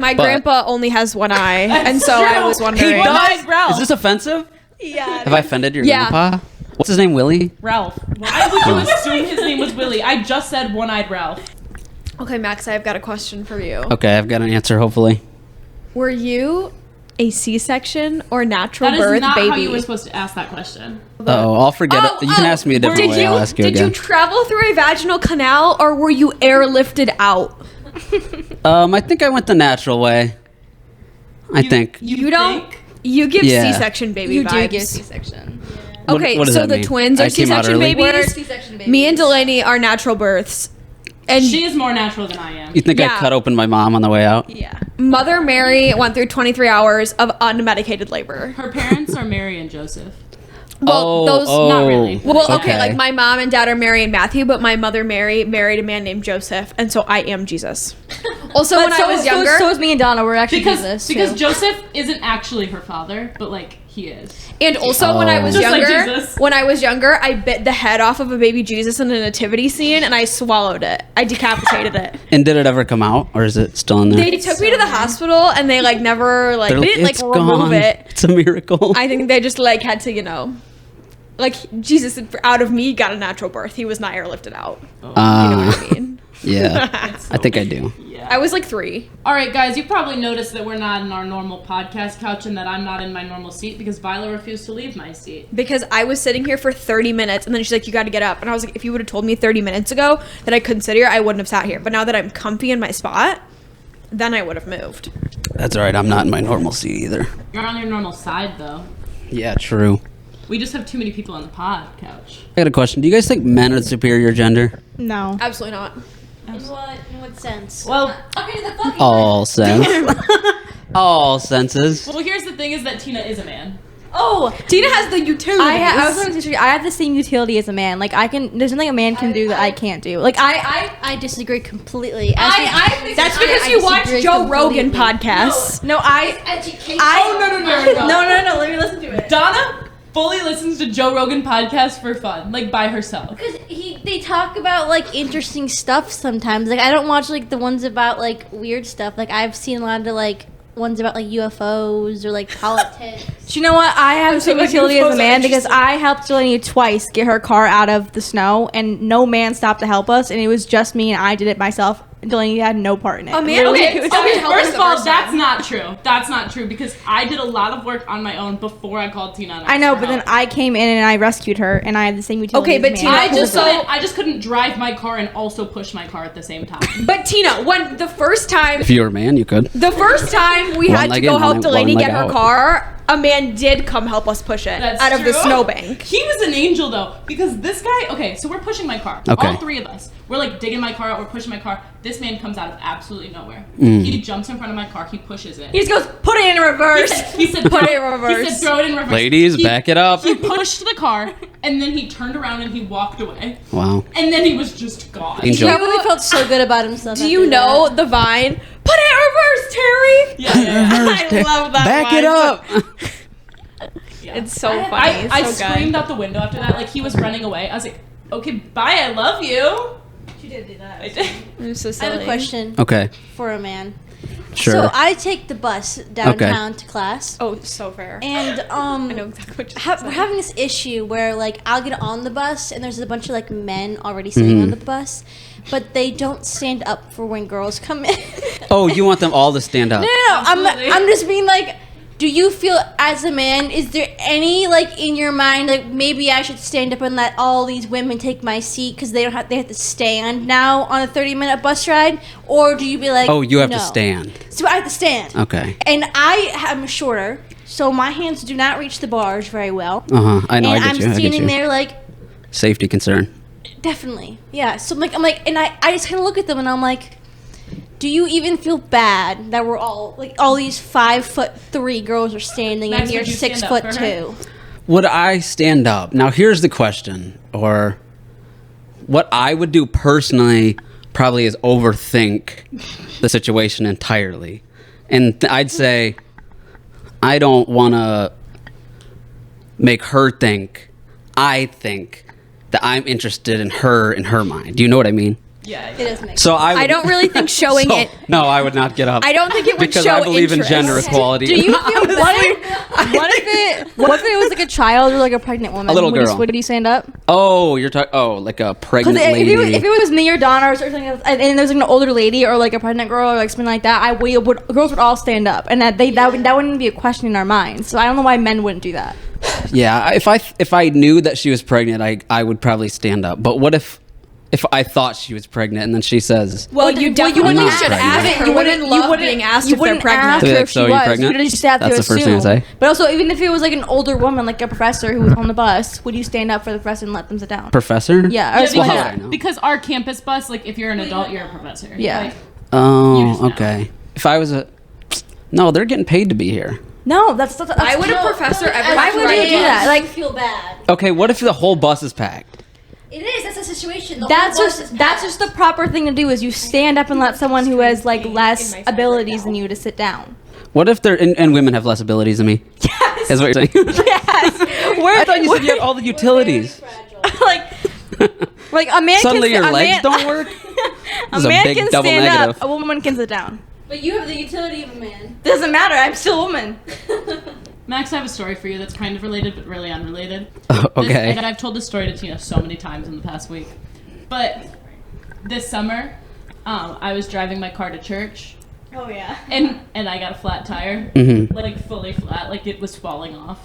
My grandpa only has one eye, and so I was wondering. Is this offensive? Yeah. Have I offended your grandpa? What's his name, Willie? Ralph. Why would you assume his name was Willie? I just said one-eyed Ralph. Okay, Max, I've got a question for you. Okay, I've got an answer, hopefully. Were you a C-section or natural birth baby? That is not how you were supposed to ask that question. Oh, I'll forget it. You can ask me a different way. I'll ask you again. Did you travel through a vaginal canal, or were you airlifted out? I think I went the natural way. You don't. You give C-section baby You vibes. do give C-section. Yeah. Okay, what does so that the mean? twins I are came out C-section early? babies. We're C-section babies. Me and Delaney are natural births. And She is more natural than I am. You think I cut open my mom on the way out? Yeah. Mother Mary went through 23 hours of unmedicated labor. Her parents are Mary and Joseph. Well, not really. Well, okay, like my mom and dad are Mary and Matthew, but my mother Mary married a man named Joseph, and so I am Jesus. Also, when I was younger, so is me and Donna. We're actually because Jesus. Joseph isn't actually her father, but like he is. And also when I was Just like younger, Jesus. I bit the head off of a baby Jesus in a nativity scene, and I swallowed it. I decapitated it. And did it ever come out, or is it still in there? They took me to the hospital, and they like never like They're they didn't like "It's remove gone. it. It's a miracle. I think they just like had to, like Jesus out of me got a natural birth. He was not airlifted out. You know what I mean? Yeah, I think I do. Yeah. I was like 3. All right, guys, you probably noticed that we're not in our normal podcast couch and that I'm not in my normal seat because Viola refused to leave my seat. Because I was sitting here for 30 minutes, and then she's like, you got to get up. And I was like, if you would have told me 30 minutes ago that I couldn't sit here, I wouldn't have sat here. But now that I'm comfy in my spot, then I would have moved. That's all right. I'm not in my normal seat either. You're on your normal side, though. Yeah, true. We just have too many people on the pod couch. I got a question. Do you guys think men are the superior gender? No. Absolutely not. In what sense? Well, Okay, the fucking All sense. All senses. well, here's the thing: is that Tina is a man. Oh, Tina has the utility. I was going to say, I have the same utility as a man. Like there's nothing a man can do that I can't do. Like I disagree completely. That's because you watch Joe Rogan podcasts. No, education. no. Let me listen to it. Donna fully listens to Joe Rogan podcasts for fun, like by herself. Because they talk about like interesting stuff sometimes. Like I don't watch like the ones about like weird stuff. Like I've seen a lot of like ones about like UFOs or like politics. Do you know what? I have the same utility as a man because I helped Delaney twice get her car out of the snow, and no man stopped to help us, and it was just me, and I did it myself. Delaney had no part in it. Oh man, okay. First of all, that's not true. That's not true because I did a lot of work on my own before I called Tina. And I know, asked but for then help. I came in and I rescued her, and I had the same utility. Okay, as but a Tina, man. I just couldn't drive my car and also push my car at the same time. But Tina, when the first time If you were a man, you could. we had to leg go in, help one Delaney leg get her out. car, a man did come help us push it That's out of the true. snowbank. He was an angel though, because this guy. Okay, so we're pushing my car. Okay. All 3 of us. We're like digging my car out. We're pushing my car. This man comes out of absolutely nowhere. Mm. He jumps in front of my car. He pushes it. He just goes, put it in reverse. He said, Put it in He reverse. said, throw it in reverse. Ladies, back it up. He pushed the car, and then he turned around and he walked away. Wow. And then he was just gone. Angel. He probably felt so good about himself. Do you know the Vine? Put it in reverse, Terry. Yeah. I love that. Back Vine. it up. Yeah. It's so funny. I It's so good. screamed out the window after that. Like he was running away. I was like, okay, bye. I love you. She did do that. I did. I'm so I silly. have a question Okay, for a man. sure. So I take the bus downtown to class, Oh, so fair. and I know exactly what you're we're saying. having this issue where like I'll get on the bus and there's a bunch of like men already sitting on the bus, but they don't stand up for when girls come in. Oh, you want them all to stand up? No, Absolutely. I'm just being like, do you feel as a man, is there any like in your mind like maybe I should stand up and let all these women take my seat because they have to stand now on a 30-minute bus ride, or do you be like, Oh, you have no. to stand. So I have to stand. Okay. And I am shorter, so my hands do not reach the bars very well. Uh huh. I know. And I I'm get you. I get standing you. there like, Safety concern. definitely, yeah. So I'm like, and I just kind of look at them and I'm like, do you even feel bad that we're all like all these 5'3" girls are standing Max, and you're would you stand up for her? 6'2"? Would I stand up? Now, here's the question, or what I would do personally probably is overthink the situation entirely. And I'd say, I don't want to make her think I think that I'm interested in her mind. Do you know what I mean? Yeah. It does make So I don't really think showing so, it. No, I would not get up. I don't think it would because show I believe interest. in gender equality. Do you feel what if it was like a child or like a pregnant woman? A little girl. Would you stand up? Oh, you're talking. Oh, like a pregnant lady. If it was me or Donna or something, and there was like an older lady or like a pregnant girl or like something like that, girls would all stand up, and that wouldn't be a question in our minds. So I don't know why men wouldn't do that. Yeah, if I knew that she was pregnant, I would probably stand up. But what if I thought she was pregnant and then she says, Well, you definitely not should pregnant. ask her. Women love being asked if they're pregnant. Ask They're her like, if "So she you was. pregnant?" You just have to That's the first thing I assume. say. But also, even if it was like an older woman, like a professor who was on the bus, would you stand up for the professor and let them sit down? Professor? Yeah, or Yeah, something Well, like how that. would I know? Because our campus bus, like if you're an adult, you're a professor. Yeah. Like, You Oh, just know. okay. If I was no, they're getting paid to be here. No, that's Why would a professor ever? Why would you do that? Like, Like, feel bad. Okay, what if the whole bus is packed? It is. That's a situation. The that's whole bus just is that's packed. just the proper thing to do is you stand up and let someone who has like less abilities than you to sit down. What if they're and women have less abilities than me? Yes. Is what you're saying? Yes. I thought you said you had all the utilities. like a man Suddenly can your legs man, don't work? a This is a man big can double stand negative. up, a woman can sit down. But you have the utility of a man. Doesn't matter. I'm still a woman. Max, I have a story for you that's kind of related but really unrelated. Okay. And I've told this story to Tina so many times in the past week. But this summer, I was driving my car to church, Oh yeah. and I got a flat tire, Mhm. like fully flat, like it was falling off.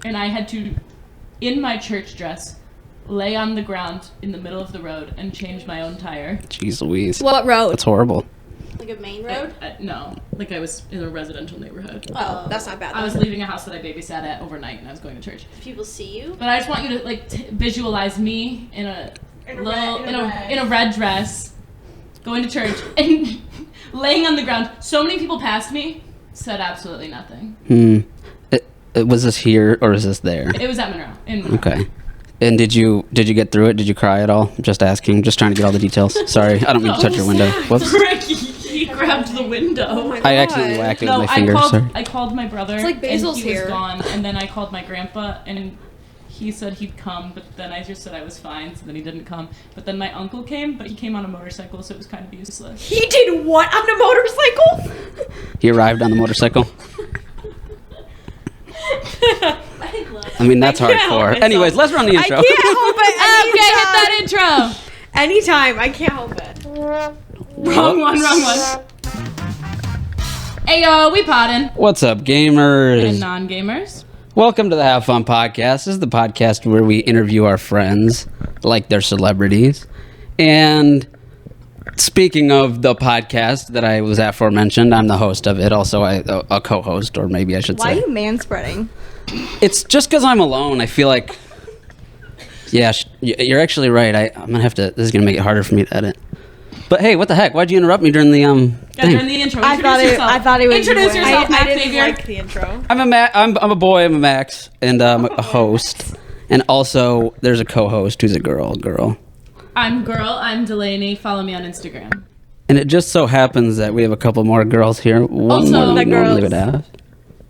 And I had to, in my church dress, lay on the ground in the middle of the road and change my own tire. Jeez Louise. What road? That's horrible. Like a main road. No, like I was in a residential neighborhood. Oh, that's not bad. I was leaving a house that I babysat at overnight, and I was going to church. People see you. But I just want you to like visualize me in a red dress, going to church and laying on the ground. So many people passed me, said absolutely nothing. Was this here or is this there? It was at Monroe. In Monroe. Okay. And did you get through it? Did you cry at all? Just asking. Just trying to get all the details. Sorry, I don't mean to touch your window. Whoops. Ricky, he grabbed the window. Oh my I accidentally whacked it with my finger. Sorry. I called my brother. It's like Basil's and he here. was gone, and then I called my grandpa, and he said he'd come, but then I just said I was fine, so then he didn't come. But then my uncle came, but he came on a motorcycle, so it was kind of useless. He did what on a motorcycle? He arrived on the motorcycle. I mean, that's I can't help hardcore. myself. Anyways, let's run the intro. I can't help it. Okay, hit that intro. Anytime. I can't help it. Wrong one. Hey yo, we poddin'. What's up, gamers? And non-gamers. Welcome to the Have Fun podcast. This is the podcast where we interview our friends like they're celebrities. And speaking of the podcast that I was aforementioned, I'm the host of it. Also, a co-host, or maybe I should Why are say. you manspreading? It's just because I'm alone. I feel like, yeah, you're actually right. I'm gonna have to. This is gonna make it harder for me to edit. But hey, what the heck? Why'd you interrupt me during the Yeah, thing? during the intro. I Introduce yourself. thought it was Introduce you. yourself, Matt I didn't Xavier. like the intro. I'm a boy. I'm a Max, and I'm a host. And also, there's a co-host who's a girl. I'm Delaney. Follow me on Instagram. And it just so happens that we have a couple more girls here. One Also, more than we the normally girls. would have.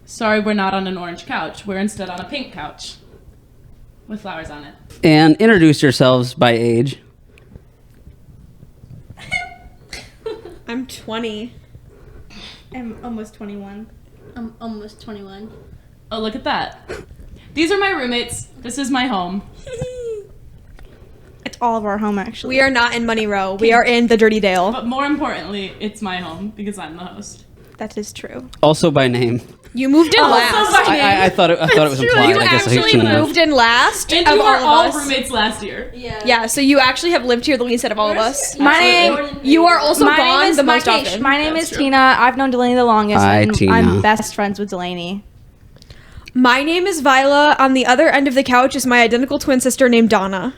Sorry, we're not on an orange couch. We're instead on a pink couch with flowers on it. And introduce yourselves by age. I'm 20. I'm almost 21. I'm almost 21. Oh, look at that. These are my roommates. This is my home. It's all of our home, actually. We are not in Money Row. We are in the Dirty Dale. But more importantly, it's my home because I'm the host. That is true. Also by name. You moved in last. I thought it was implied. You I guess I actually shouldn't have. moved in last And of you were all all of us. roommates last year. Yeah. Yeah, so you actually have lived here the least out of all of us. My name. You are also My name gone is the most Mike H. often. My name That's is true. Tina. I've known Delaney the longest. Hi, and Tina. I'm best friends with Delaney. My name is Viola. On the other end of the couch is my identical twin sister named Donna.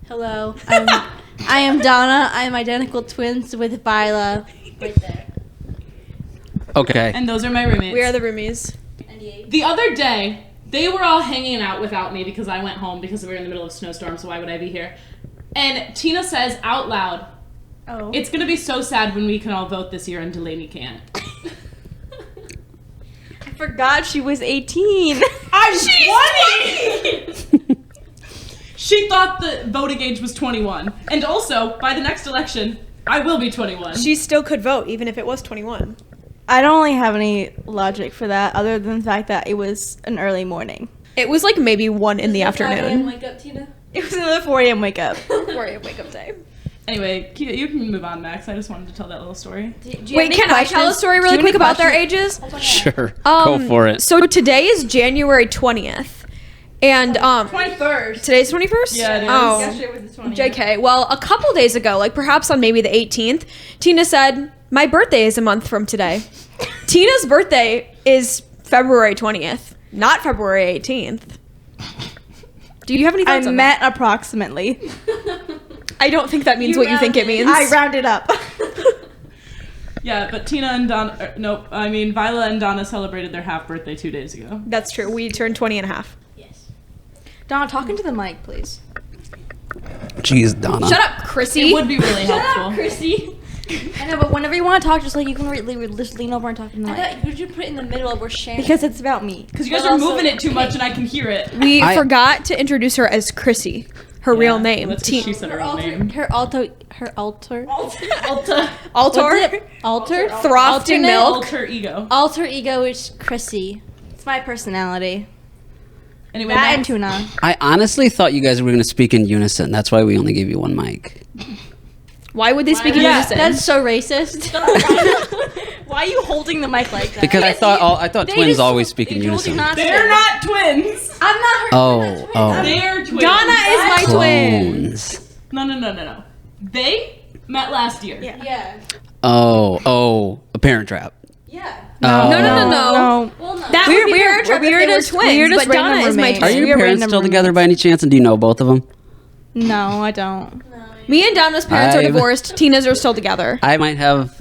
Hello. I am Donna. I'm identical twins with Viola. Right there. Okay. And those are my roommates. We are the roomies. And you. The other day, they were all hanging out without me because I went home because we were in the middle of a snowstorm, so why would I be here? And Tina says out loud, Oh. it's going to be so sad when we can all vote this year and Delaney can't. I forgot she was 18. I'm 20! She thought the voting age was 21. And also, by the next election, I will be 21. She still could vote even if it was 21. I don't really have any logic for that other than the fact that it was an early morning. It was like maybe 1 in the afternoon. Wake up, Tina. It was another 4 a.m. wake up. 4 a.m. wake up day. Anyway, you can move on, Max. I just wanted to tell that little story. Wait, can I tell a story really quick about their ages? Sure. Go for it. So today is January 20th. And 21st. today's 21st? Yeah, it is. Oh. Yesterday was the 20th. JK. Well, a couple days ago, like perhaps on maybe the 18th, Tina said, "My birthday is a month from today." Tina's birthday is February 20th, not February 18th. Do you have any thoughts I on meant approximately. that? I don't think that means what you think it means. I rounded up. Yeah, but Tina and Donna, Viola and Donna celebrated their half birthday 2 days ago. That's true. We turned 20 and a half. Yes. Donna, talk into the mic, please. Jeez, Donna. Shut up, Chrissy. It would be really helpful. Chrissy. I know, but whenever you want to talk, just like you can just lean over and talk in the I mic. thought you should put it in the middle of we're sharing. Because it's about me. Because you guys But are also- moving it too much and I can hear it. We I- forgot to introduce her as Chrissy, her real Yeah, name. That's 'cause Tina. she said her her real alter, name. her alter, Alta. Altor. alter, Throfting milk. Alter ego. alter ego is Chrissy. It's my personality. Anyway, That and Max, tuna. I honestly thought you guys were going to speak in unison. That's why we only gave you one mic. Why would they speak in Yeah, unison? That's so racist. Why are you holding the mic like that? Because I thought They twins just- always speak in they told you unison. not to. they're not twins. I'm not her. Oh. They're twins. Donna is my twin. Clones. No. They met last year. Yeah. Yeah. Oh, a parent trap. Yeah. Oh. No. No. Well, no. That would be Parent Trap if they were twins, but Donna is my Are twin. your We are parents random still together roommates. by any chance? And do you know both of them? No, I don't. Me and Donna's parents are I've- divorced. Tina's are still together. I might have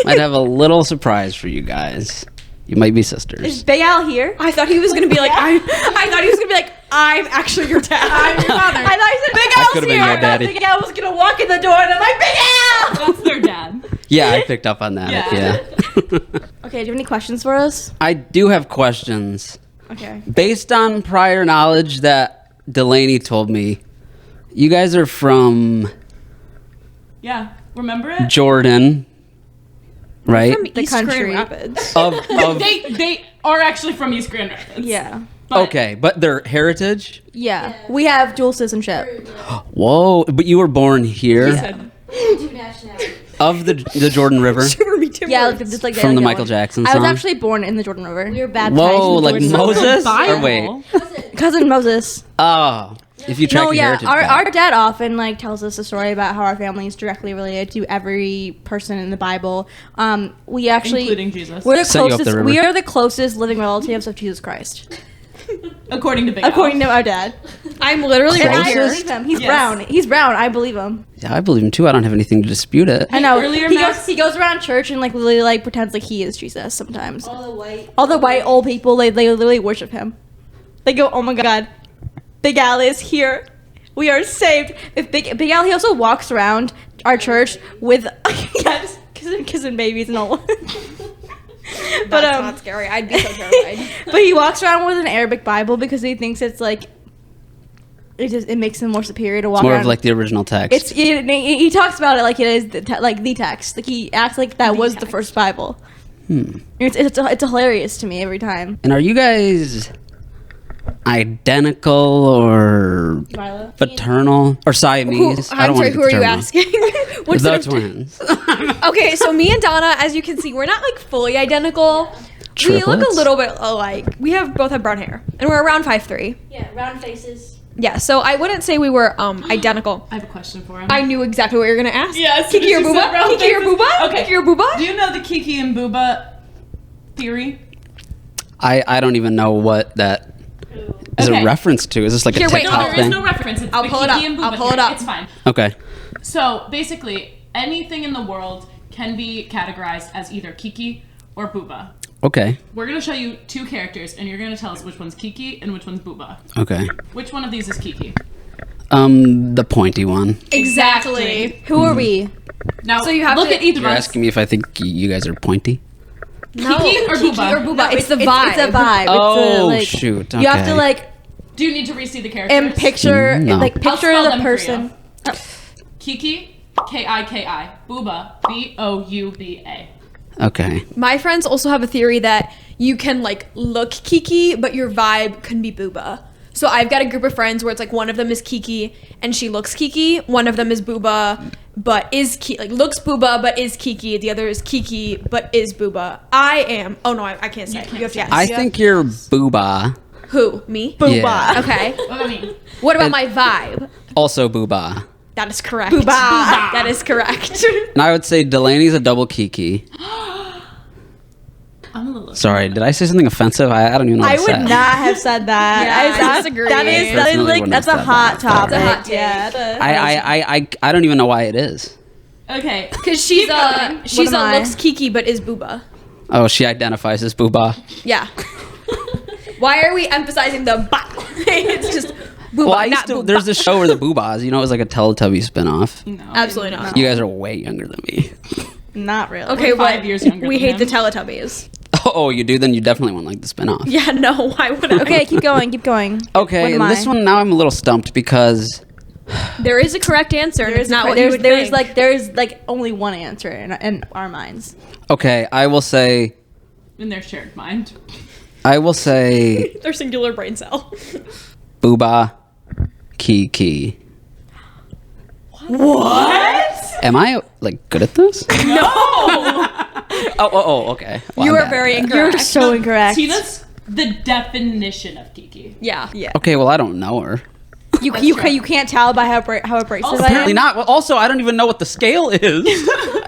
a little surprise for you guys. You might be sisters. Is Big Al here? I thought he was gonna be like, I thought he was gonna be like, I'm actually your dad. I'm your father. I thought he said Big That Al's could've been here. your I thought daddy. Big Al was gonna walk in the door and I'm like, Big Al! That's their dad. Yeah, I picked up on that. Yeah. Okay, do you have any questions for us? I do have questions. Okay. Based on prior knowledge that Delaney told me, you guys are from Yeah. Remember it? Jordan, right? From The East country. Grand Rapids. Of They are actually from East Grand Rapids. Yeah. But okay, but their heritage. Yeah. We have dual citizenship. Whoa! But you were born here, he said, Two nationalities. of the Jordan River, Shiver me timbers. Yeah, like, just like from the that Michael one. Jackson I song. was actually born in the Jordan River. We were baptized. Whoa, in like Jordan River. Moses? Bible. Or wait, Cousin Moses. oh, if you track No, your yeah. heritage, Our back. dad often like tells us a story about how our family is directly related to every person in the Bible. We actually including Jesus. we're the Set you up the closest. river. We are the closest living relatives of Jesus Christ, According to Big according Al. to our dad. I'm literally And right I here. believe him. He's Yes. brown. He's brown. I believe him. Yeah, I believe him too. I don't have anything to dispute it. I know. Earlier, he Max- goes around church and like literally like pretends like he is Jesus sometimes. All the white. All the white old people they literally worship him. They go, "Oh my God, Big Al is here. We are saved." If Big Al, he also walks around our church with yeah, just kissing babies and all. But That's not scary. I'd be so terrified. but he walks around with an Arabic Bible because he thinks it's like it makes him more superior to walk It's more around. of like the original text. He talks about it like it is the text. Like he acts like that was the first Bible. It's hilarious to me every time. And are you guys identical or Viola? paternal or Siamese? I'm sorry, who are you asking? What's The the twins. Okay, so me and Donna, as you can see, we're not like fully identical. We look Triplets? a little bit alike. We both have brown hair, and we're around 5'3". Yeah, round faces. Yeah, so I wouldn't say we were identical. I have a question for him. I knew exactly what you were gonna ask. Yes, Kiki or you said Booba? round Kiki or faces. Booba? Okay. Kiki or Booba? Do you know the Kiki and Booba theory? I don't even know what that is Okay. a reference to. Is this like Here, a wait, No, TikTok there is thing? no reference. It's I'll the pull it Kiki up. and Booba I'll pull it theory. up. It's fine. Okay. So basically, anything in the world can be categorized as either Kiki or Booba. Okay. We're gonna show you two characters, and you're gonna tell us which one's Kiki and which one's Booba. Okay. Which one of these is Kiki? The pointy one. Exactly. Who are we? Now, So you have look to- at each of You're us. asking me if I think you guys are pointy? No, Kiki or Booba? No, it's the vibe. It's a vibe. Oh, it's a, like, shoot. You have to Okay. like Do you need to re-see the characters? And picture No. like I'll picture spell the them for person. you. Kiki, Kiki. Booba, Bouba. Okay. My friends also have a theory that you can like look Kiki, but your vibe can be Booba. So I've got a group of friends where it's like one of them is Kiki and she looks Kiki, one of them is Booba but is looks Booba but is Kiki, the other is Kiki but is Booba. I am. Oh no, I can't say. You have to guess. I think you're Booba. Who? Me? Booba. Yeah. Okay. What about me? What about my vibe? Also Booba. That is correct. Booba. That is correct. And I would say Delaney's a double Kiki. I'm a little. Sorry, did I say something offensive? I don't even know what I to would say. not have said that. Yeah, I disagree. That is Personally like wouldn't that's have a said hot that. topic. It's a hot take. Yeah. I don't even know why it is. Okay. Because she's What am I? looks Kiki but is Booba. Oh, she identifies as Booba. Yeah. Why are we emphasizing the ba? It's just Booba, Well, not Booba. there's this show where the Boobas, you know, it was like a Teletubby spinoff. No. Absolutely not. You guys are way younger than me. Not really. Okay, We're 5 what? years younger We than hate the him. Teletubbies. Oh, you do? Then you definitely won't like the spinoff. Yeah, no, why would I? Okay, keep going. Keep going. Okay, What am and this I? one now I'm a little stumped because There is a correct answer, and it's not what you there's would there's think. there's like only one answer in our minds. okay, I will say In their shared mind. Their singular brain cell. Booba Kiki. What? Am I like good at this? No. Okay. Well, You I'm are bad very at that. incorrect. You're so incorrect. Tina's the definition of Kiki. Yeah. Okay, well I don't know her. You can't tell by how abrasive Also- I Apparently am. not. Well, also, I don't even know what the scale is.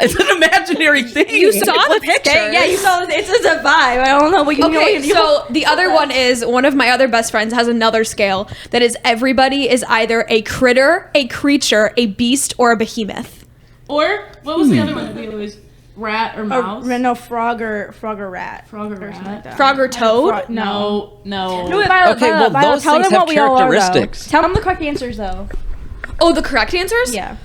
It's an imaginary thing. You saw the picture. Okay, yeah, you saw it's just a vibe. I don't know what you know. Okay, so the other one is one of my other best friends has another scale that is everybody is either a critter, a creature, a beast, or a behemoth. Or what was the other one that we always rat or mouse? no, frog or rat. Frog or Or something rat? like that. Frog or toad? No. No, Okay, well, those tell things them have what we all are, though. characteristics. Tell them the correct answers, though. Oh, the correct answers? Yeah.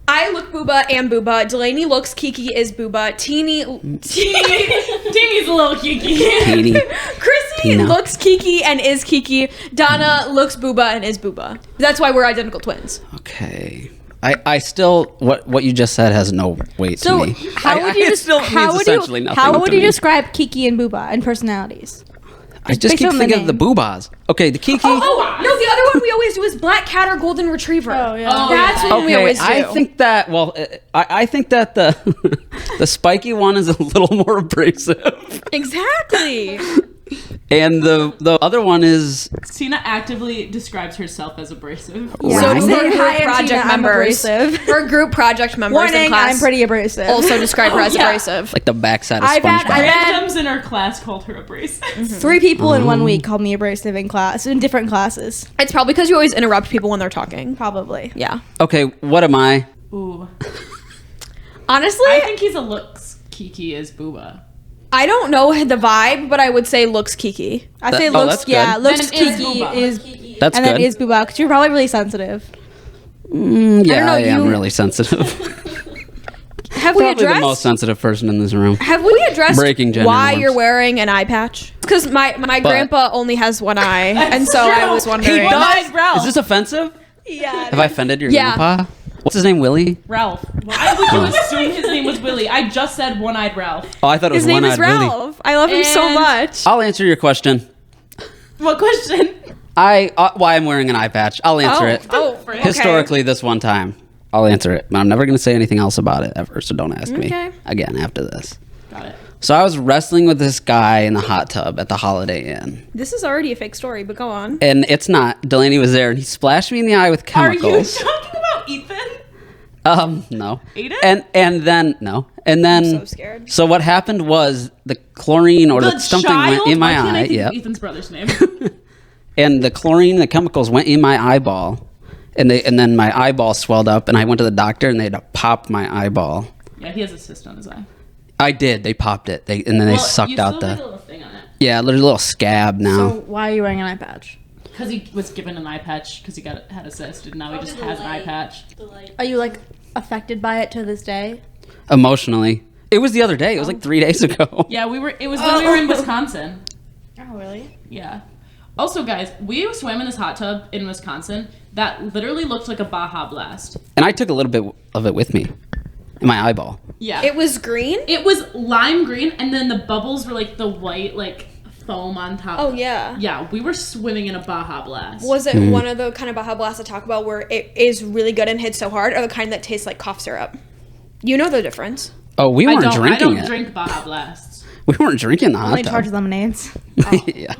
I look Booba and Booba. Delaney looks Kiki is Booba. Teeny's a little Kiki. Katie. Chrissy Tina. looks Kiki and is Kiki. Donna looks Booba and is Booba. That's why we're identical twins. Okay. I still what you just said has no weight So to me. how would you it still how means would essentially you nothing how would to you me. describe Kiki and Booba and personalities? I just based keep on the thinking of the name? boobas. Okay, the Kiki. Oh, no, the other one we always do is Black Cat or Golden Retriever. Oh, yeah. Oh, That's yeah. what we Okay, always do. I think that. Well, I think that the the spiky one is a little more abrasive, Exactly. and the other one is. Tina actively describes herself as abrasive. Yeah. So Right. do Say, her group "Hi, I'm project Tina, I'm members. abrasive." Her group project members in Warning, class I'm pretty abrasive. also describe her as yeah. abrasive. Like the backside of I've had- SpongeBob. I've had- Randoms in her class called her abrasive. 3 people in 1 week called me abrasive in class, in different classes. It's probably because you always interrupt people when they're talking. Probably. Yeah. Okay, what am I? Ooh. Honestly, I think he's a looks Kiki is Booba. I don't know the vibe, but I would say looks Kiki. I That- say oh, looks, that's good. yeah, looks Then it is Kiki Booba. is, That's and good. then is Booba, because you're probably really sensitive. Yeah, know, I am you- really sensitive. Have we Probably the most addressed? sensitive person in this room. Have we addressed Breaking gender why norms. you're wearing an eye patch? Because my grandpa only has one eye, and so I was wondering. He does? Ralph. Is this offensive? Yeah. Have I offended your Yeah. grandpa? What's his name? Willie? Ralph. Why would you assume his name was Willie? I just said one-eyed Ralph. Oh, I thought it was His name is one-eyed Willie. Ralph. I love him so And- much. I'll answer your question. What question? Why I'm wearing an eye patch. I'll answer it. okay. Historically, this one time, I'll answer it. But I'm never going to say anything else about it ever, so don't ask me Okay. again after this. Got it. So I was wrestling with this guy in the hot tub at the Holiday Inn. This is already a fake story, but go on. And it's not. Delaney was there, and he splashed me in the eye with Are you chemicals. talking about Ethan? No. Aiden? And then no. And then so scared. So what happened was the chlorine or The something child? went in my Why can't I eye. think Yeah. of Ethan's brother's name. And the chlorine, the chemicals went in my eyeball. And then my eyeball swelled up, and I went to the doctor, and they had to pop my eyeball. Yeah, he has a cyst on his eye. I did. They popped it. They sucked you out still did the. a little thing on it. Yeah, there's a little scab now. So why are you wearing an eye patch? Because he was given an eye patch because he had a cyst, and now he just has an eye patch. Are you like affected by it to this day? Emotionally, it was the other day. It was like 3 days ago. Yeah, it was when we were in Wisconsin. Oh, really? Yeah. Also, guys, we swam in this hot tub in Wisconsin that literally looked like a Baja Blast. And I took a little bit of it with me in my eyeball. Yeah. It was green? It was lime green, and then the bubbles were like the white, like, foam on top. Oh, yeah. Yeah, we were swimming in a Baja Blast. Was it one of the kind of Baja Blasts I talk about where it is really good and hits so hard, or the kind that tastes like cough syrup? You know the difference. Oh, we weren't I drinking don't it. drink Baja Blasts. We weren't drinking the hot Only tub. charge lemonades. Yeah.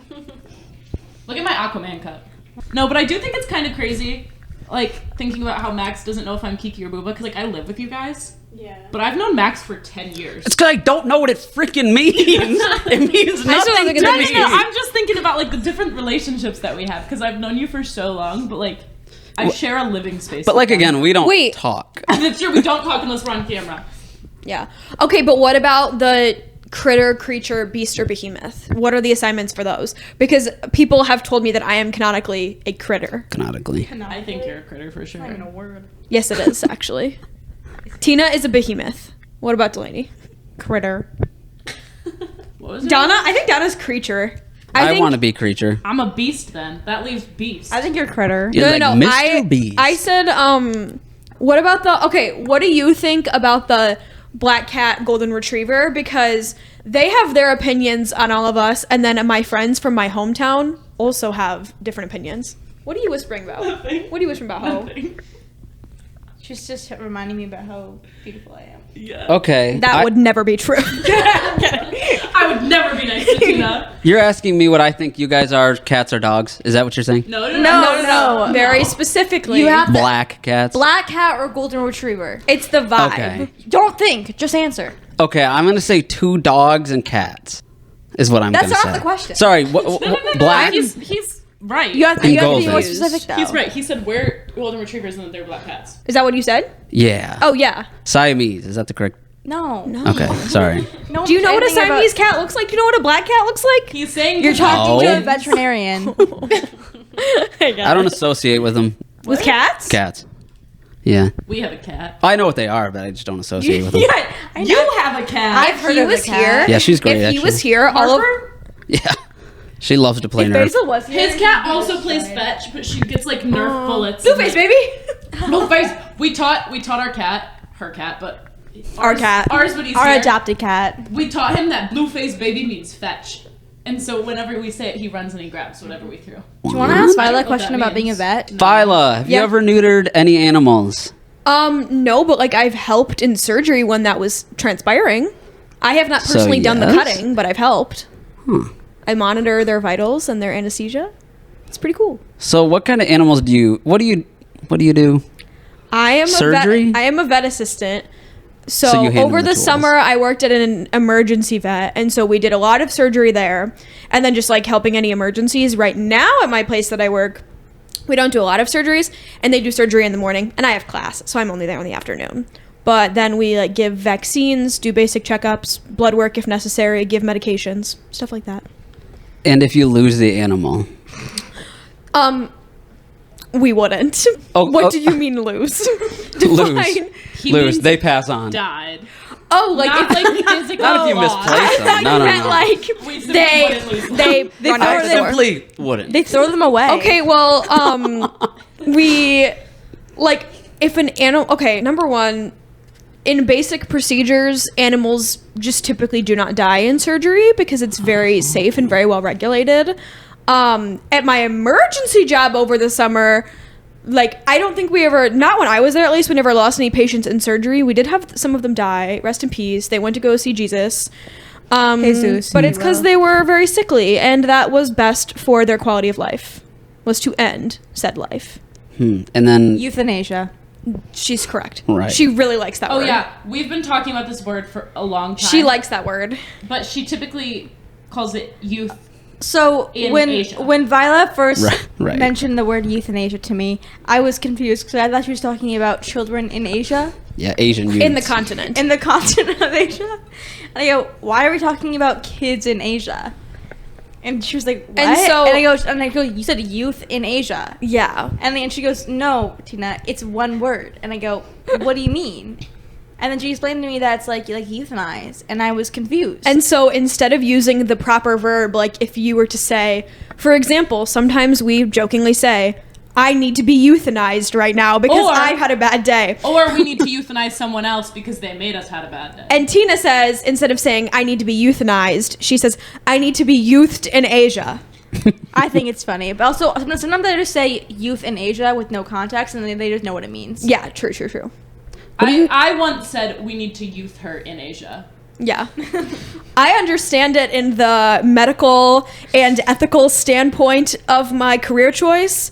Look at my Aquaman cup. No, but I do think it's kind of crazy, like, thinking about how Max doesn't know if I'm Kiki or Booba, because, like, I live with you guys. Yeah. But I've known Max for 10 years. It's because I don't know what it freaking means. It means nothing think to it's me. No, I'm just thinking about, like, the different relationships that we have, because I've known you for so long, but, like, I share a living space. But, with like, them. again, we don't Wait. talk. That's true, we don't talk unless we're on camera. Yeah. Okay, but what about the critter, creature, beast, or behemoth? What are the assignments for those? Because people have told me that I am canonically a critter. Canonically. I think you're a critter for sure. a word. Yes, it is, actually. Tina is a behemoth. What about Delaney? Critter. What was it? Donna? I think Donna's creature. I think- want to be creature. I'm a beast then. That leaves beast. I think you're critter. You're like Mr. I Beast. said, what about what do you think about the black cat golden retriever? Because they have their opinions on all of us, and then my friends from my hometown also have different opinions. What are you whispering about? Nothing. What are you whispering about, Ho? Nothing. She's just reminding me about how beautiful I am. Yeah. Okay. That would never be true. I would never be nice to Tina. You're asking me what I think you guys are, cats or dogs? Is that what you're saying? No. No. Very specifically. You have Black cats? black cat or golden retriever. It's the vibe. Okay. Don't think, just answer. Okay, I'm going to say 2 dogs and cats is what I'm going to say. That's not the question. Sorry, black? He's right. You have, And you have to be more goldens. specific though. He's right. He said we're golden retrievers and they're black cats. Is that what you said? Yeah. Oh, yeah. Siamese, is that the correct? No. Okay, sorry. No Do you know what a anything about- Siamese cat looks like? Do you know what a black cat looks like? He's saying You're talking to No. a veterinarian. I don't associate with them. With cats? Cats. Yeah. we have a cat. I know what they are, but I just don't associate with them. Yeah, you have a cat. I've heard he of was the cat. here. Yeah, she's great, If he was actually. here, all of Yeah. She loves to play If Nerf. Basil was here, His cat also plays fetch, but she gets like Nerf bullets. and, Blueface, like- baby. Blueface. We taught our cat, her cat, but Our cat. ours when he's our here. adopted cat. We taught him that Blueface baby means fetch, and so whenever we say it, he runs and he grabs whatever we threw. Do you want to ask I don't Viola know a what question that about being a means. vet? Phyla, have you Yeah. ever neutered any animals? No, but like I've helped in surgery when that was transpiring. I have not So, personally done the yes? cutting, but I've helped. I monitor their vitals and their anesthesia. It's pretty cool. So what kind of animals do you do? I am Surgery? I am a vet assistant. So So, you hand over them the the tools. summer, I worked at an emergency vet, and so we did a lot of surgery there, and then just like helping any emergencies. Right now, at my place that I work, we don't do a lot of surgeries, and they do surgery in the morning, and I have class, so I'm only there in the afternoon. But then we like give vaccines, do basic checkups, blood work if necessary, give medications, stuff like that. And if you lose the animal? We wouldn't. Oh, What oh. do you mean lose? Lose. Define. He Lose. means They pass on. died. Oh, like Not it's like physically Not if you lost. misplace them. No, no, meant no. like We simply they wouldn't lose them. they run throw out I the door. simply wouldn't. They throw them away. Okay, well, we like if an animal. Okay, number one, in basic procedures, animals just typically do not die in surgery because it's very safe and very well regulated. At my emergency job over the summer, like I don't think we ever, not when I was there at least, we never lost any patients in surgery. We did have some of them die. Rest in peace. They went to go see Jesus. Jesus, But it's because they were very sickly, and that was best for their quality of life, was to end said life. And then Euthanasia. She's correct. Right. She really likes that Oh word. yeah, we've been talking about this word for a long time. She likes that word. but she typically calls it youth. So In when Asia. Viola first Right. mentioned the word euthanasia to me, I was confused because I thought she was talking about children in Asia, yeah, Asian youths. In the continent. in the continent of Asia. And I go, why are we talking about kids in Asia? And she was like, what? And I go, you said youth in Asia. Yeah. And then she goes, no, Tina, it's one word. And I go, what do you mean? And then she explained to me that it's like euthanize, and I was confused. And so instead of using the proper verb, like if you were to say, for example, sometimes we jokingly say, I need to be euthanized right now because Or- I've had a bad day. Or we need to euthanize someone else because they made us had a bad day. And Tina says, instead of saying, I need to be euthanized, she says, I need to be youthed in Asia. I think it's funny. But also, sometimes they just say youth in Asia with no context, and they just know what it means. Yeah, true. I once said we need to youth her in Asia. Yeah. I understand it in the medical and ethical standpoint of my career choice.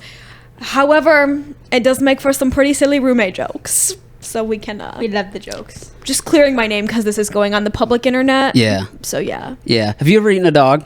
However, it does make for some pretty silly roommate jokes. So we can, We love the jokes. just clearing my name because this is going on the public internet. Yeah. So yeah. Yeah. Have you ever eaten a dog?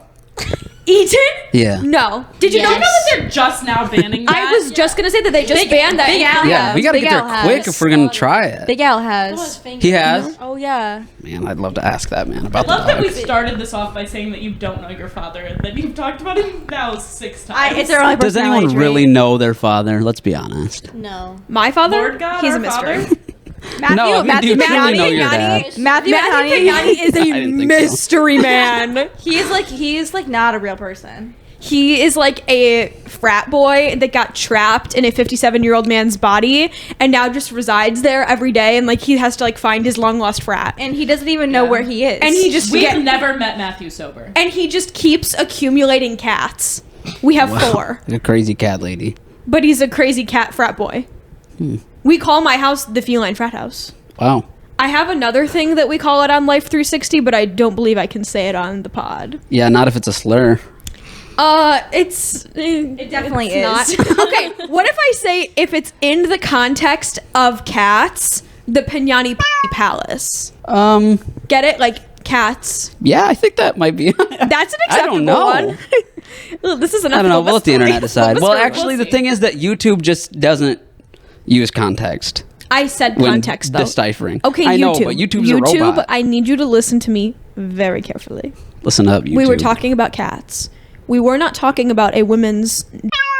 Eaten? Yeah. No. Did you You know know that they're just now banning that? I was just gonna say that they just banned that. Big in Al Canada. Yeah, we gotta Big get there Al quick has. if we're gonna try it. Big Al has. He has? Oh yeah. Man, I'd love to ask that man I about love the that we dog. started this off by saying that you don't know your father, and then you've talked about him now 6 times. It's our only Does anyone personality really trait. know their father? Let's be honest. No. My father? Lord God, He's our a mystery. Father? Matthew, No, I mean, Matthew, do you truly know Matthew, your Matthew, dad? Matthew, Matthew Vignani is I a didn't think so. mystery man. He's like not a real person. He is like a frat boy that got trapped in a 57-year-old man's body and now just resides there every day, and like he has to like find his long lost frat. And he doesn't even know Yeah. where he is. And he just We've never met Matthew sober. and he just keeps accumulating cats. We have 4. Like a crazy cat lady. But he's a crazy cat frat boy. We call my house the feline frat house. Wow. I have another thing that we call it on Life 360, but I don't believe I can say it on the pod. Yeah, not if it's a slur. It definitely it's is. Not. Okay, what if I say if it's in the context of cats, the Pignani Palace? Get it? Like cats. Yeah, I think that might be. That's an I acceptable don't know. one. Ugh, this is an I don't know. We'll let the internet mystery. decide. Well, actually, We'll the see. thing is that YouTube just doesn't use context I said when context though. deciphering. Okay, I know, YouTube. but YouTube's a robot. I need you to listen to me very carefully. Listen up, YouTube. We were talking about cats. We were not talking about a women's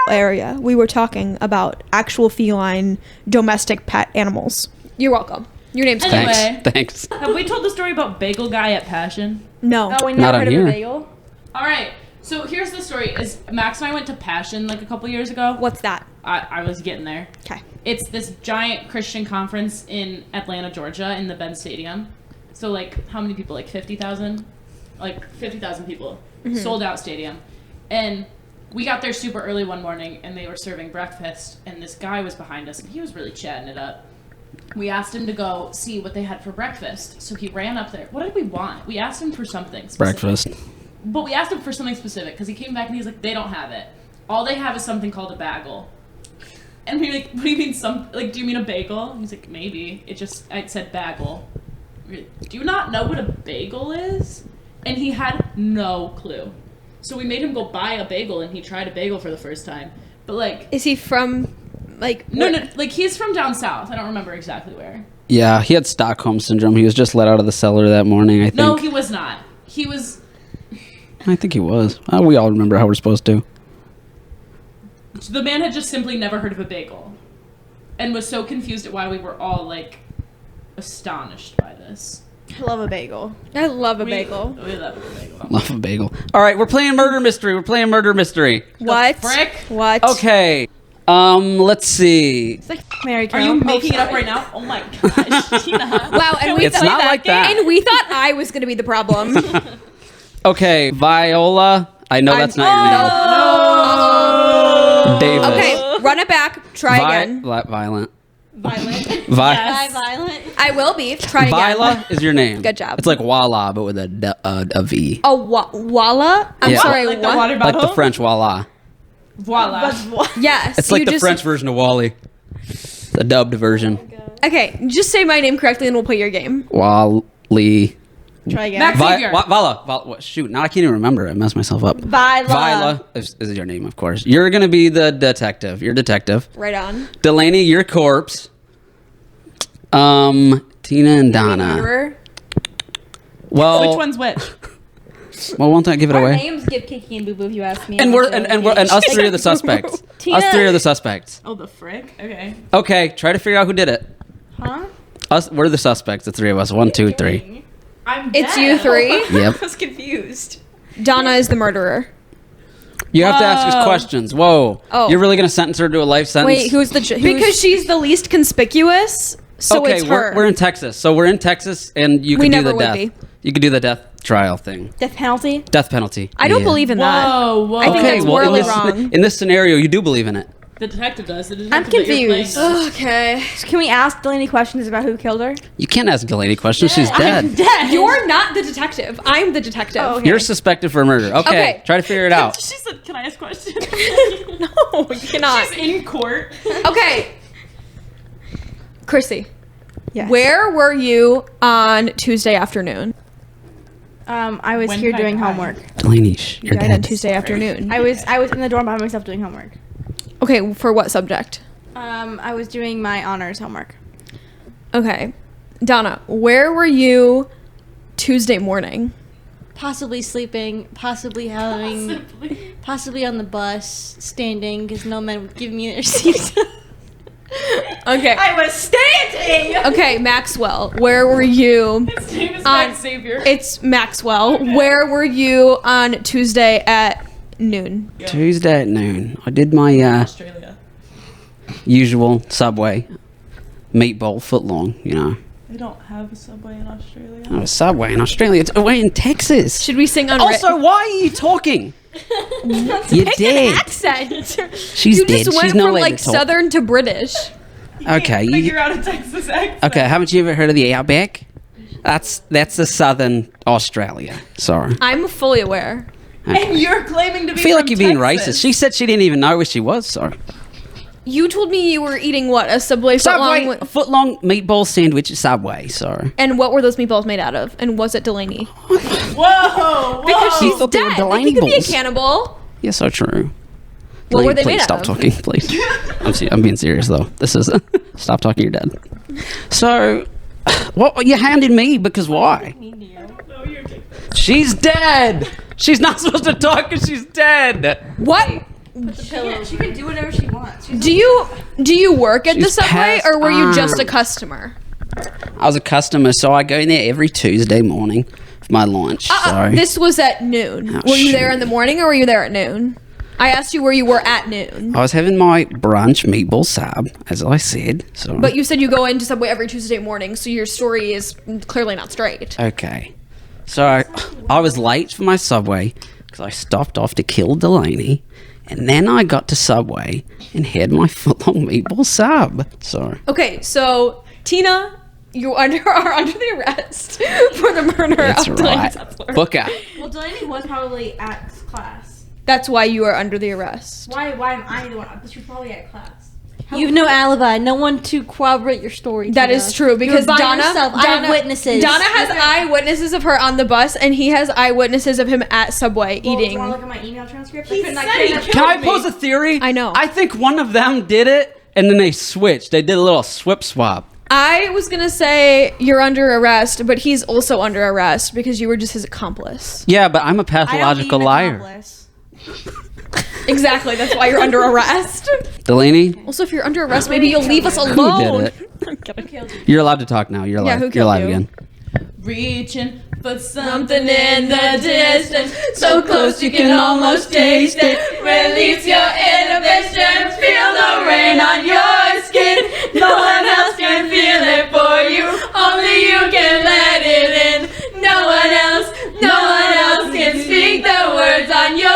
area. We were talking about actual feline domestic pet animals. You're welcome. Your name's Anyway. Thanks. Have we told the story about Bagel Guy at Passion? No. Oh, we Not never on heard here. of a bagel. All right. So here's the story: is Max and I went to Passion like a couple years ago. What's that? I was getting there. Okay. It's this giant Christian conference in Atlanta, Georgia, in the Benz Stadium. So like, how many people? Like 50,000? Like 50,000 people. Sold out stadium. And we got there super early one morning, and they were serving breakfast, and this guy was behind us, and he was really chatting it up. We asked him to go see what they had for breakfast, so he ran up there. What did we want? We asked him for something specific. Breakfast. But we asked him for something specific, because he came back and he's like, they don't have it. All they have is something called a bagel. And we were like, what do you mean do you mean a bagel? And he's like, maybe. I said bagel. We were like, do you not know what a bagel is? And he had no clue. So we made him go buy a bagel, and he tried a bagel for the first time. But like, Is he from like no, like he's from down south. I don't remember exactly where. Yeah, he had Stockholm syndrome. He was just let out of the cellar that morning, I think. No, he was not. He was. I think he was. We all remember how we're supposed to. The man had just simply never heard of a bagel, and was so confused at why we were all like astonished by this. I love a bagel. I love a We bagel. love a bagel. Love a bagel. All right, we're playing murder mystery. What? frick? What? Okay. Let's see. It's like Mary Are Kill. you making it up right now? Oh my gosh, Tina. Wow, and we It's thought not like that. And we thought I was going to be the problem. Okay, Viola. I know that's not your name. Davis. Okay, run it back. Try again. Violent. Violent. Violent. I will be. Try again. Viola is your name. Good job. It's like voila, but with a V. Oh, walla? I'm Yeah. sorry, Like the what? water Like bottle. the French voila. Voila. Yes. It's like you the just- French version of Wally. The dubbed version. Okay, just say my name correctly and we'll play your game. Wally. Try again. Max- Xavier. Vala. Shoot, now I can't even remember. I messed myself up. Viola. Viola is your name, of course. You're going to be the detective. You're detective. Right on. Delaney, you're corpse. Tina and Donna. Murderer. Well, Which one's which? well, won't I give it Our away? names give Kiki and Boo Boo if you ask me. And we're and us three are the suspects. Tina- Us three are the suspects. Oh, the frick. Okay. Okay, try to figure out who did it. Huh? We're the suspects, the three of us. 1, 2, 3. I'm It's dead. you three. Yep. I was confused. Donna is the murderer. You have to ask us Whoa. questions. Whoa. Oh. You're really going to sentence her to a life sentence? Wait, who's the because she's the least conspicuous, so okay, it's her. we're in Texas. So we're in Texas, and you We can do never the would death. be. You could do the death trial thing. Death penalty? Death penalty. I don't Yeah. believe in that. Whoa. I think that's morally wrong. In this scenario, you do believe in it. The detective does. The I'm detective that you're playing confused. does. Okay. Can we ask Delaney questions about who killed her? You can't ask Delaney questions. She's dead. Dead. You're not the detective. I'm the detective. Oh, okay. You're suspected for murder. Okay. Okay. Try to figure it out. She said, "Can I ask questions?" No, you cannot. She's in court. Okay. Chrissy, Yes. where were you on Tuesday afternoon? I was When here did I doing die? homework. Delaney, you're Died on dead. Tuesday afternoon. I was in the dorm by myself doing homework. Okay, for what subject? I was doing my honors homework. Okay. Donna, where were you Tuesday morning? Possibly sleeping, possibly possibly on the bus, standing, because no men would give me their seats. Okay. I was standing. Okay, Maxwell, where were you? His name is On- Max Xavier. It's Maxwell. Where were you on Tuesday at noon? Tuesday at noon. I did my Australia. usual Subway meatball footlong, you know. They don't have a subway in Australia. Oh, Subway in Australia. It's away in Texas. Should we sing on Also, why are you talking? You're dead. accent? She's You dead. just went She's not from allowed like to talk. southern to British. Okay, you- Figure out a Texas accent. Okay, haven't you ever heard of the Outback? That's the southern Australia. Sorry. I'm fully aware. And you're claiming to be I feel like from you're being Texas. racist. She said she didn't even know where she was. Sorry. You told me you were eating what? A Subway Subway footlong? footlong meatball sandwich at Subway. Sorry. And what were those meatballs made out of? And was it Delaney? Whoa! Because You she's thought they were dead. Delaney You could be a balls. cannibal. Yeah, so true. What were they please made stop out of? talking, please. I'm being serious though. This is stop talking. You're dead. So, what you handed me because why? She's dead. She's not supposed to talk because she's dead. What? She can do whatever she wants. Do you work at the She's Subway passed or were you just a on. customer? I was a customer, so I go in there every Tuesday morning for my lunch. Sorry. This was at noon. Oh, were you there shoot. in the morning or were you there at noon? I asked you where you were at noon. I was having my brunch meatball sub, as I said. So. But you said you go into Subway every Tuesday morning, so your story is clearly not straight. Okay. So I was late for my Subway because I stopped off to kill Delaney, and then I got to Subway and had my footlong meatball sub. Sorry. Okay, so Tina, you are under the arrest for the murder That's of Delaney right. Setzler. Booker. Well, Delaney was probably at class. That's why you are under the arrest. Why am I the one? She was probably at class. You have no alibi, no one to corroborate your story. That Tina. is true because You're by Donna, yourself. I have witnesses. Donna has eyewitnesses of her on the bus, and he has eyewitnesses of him at Subway Do you eating. want to look at my email transcript? He I said couldn't he have- Can I me. pose a theory? I know. I think one of them did it, and then they switched. They did a little swap. I was gonna say you're under arrest, but he's also under arrest because you were just his accomplice. Yeah, but I'm a I don't pathological need an liar. accomplice. Exactly, that's why you're under arrest. Delaney, Also, if you're under arrest, maybe you'll leave us who alone. did it? You're allowed to talk now. You're Yeah, alive. who You're killed alive you? again. Reaching for something in the distance, so close you can almost taste it. Release your inhibitions, feel the rain on your skin. No one else can feel it for you, only you can let it in. No one else can speak the words on your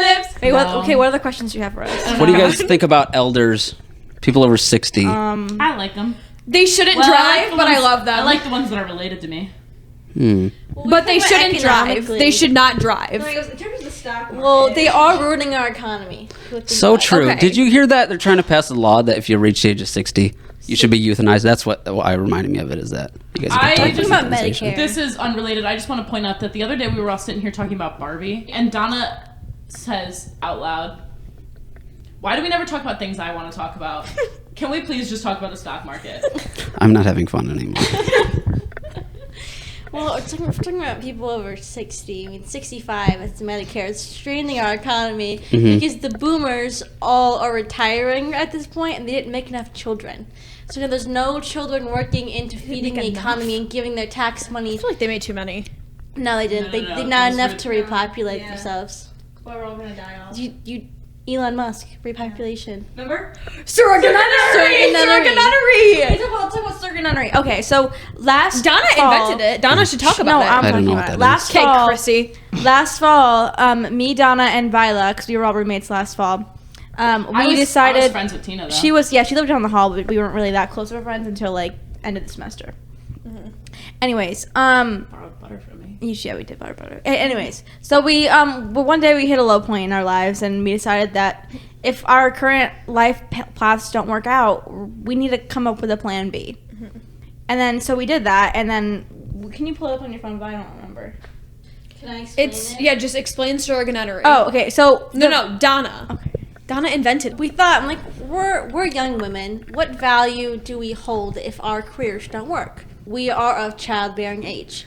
lips. Wait, what other questions do you have for us? What do you guys think about elders, people over 60? I like them. They shouldn't drive, but I love them. I like the ones that are related to me. but they shouldn't drive. economically. They should not drive. In terms of the stock market. Well, they are ruining our economy. So true. Okay. Did you hear that? They're trying to pass a law that if you reach the age of 60, you should be euthanized. That's what I reminded me of it, is that. You guys I can talk just- about about euthanasia. Medicare. This is unrelated. I just want to point out that the other day we were all sitting here talking about Barbie, and Donna says out loud, "Why do we never talk about things I want to talk about? Can we please just talk about the stock market?" I'm not having fun anymore. Well, we're talking about people over 60. I mean, 65 is Medicare. It's straining our economy because the boomers all are retiring at this point and they didn't make enough children. So now there's no children working into feeding the economy and giving their tax money. I feel like they made too many. No, they didn't. They did not enough to repopulate themselves. Well, we're all gonna die off. You Elon Musk, repopulation. Remember? Surrogacy! Let's talk about surrogacy. Okay, so last Donna fall, invented it. Donna should talk No, about I'm it. I don't talking know about what it. that Last is. Okay, fall, Chrissy. last fall, me, Donna, and Vila, because we were all roommates last fall, we decided. I was friends with Tina though. She lived down the hall, but we weren't really that close of friends until like end of the semester. Anyways, borrowed butter from me. yeah, we did butter. Anyways, so we but one day we hit a low point in our lives, and we decided that if our current life paths don't work out, we need to come up with a plan B. And then so we did that, and then can you pull it up on your phone? But I don't remember. Can I explain it? Just explain surrogacy. Oh, okay. So No, Donna. Okay. Donna invented it. We thought, I'm like, we're young women. What value do we hold if our careers don't work? We are of childbearing age.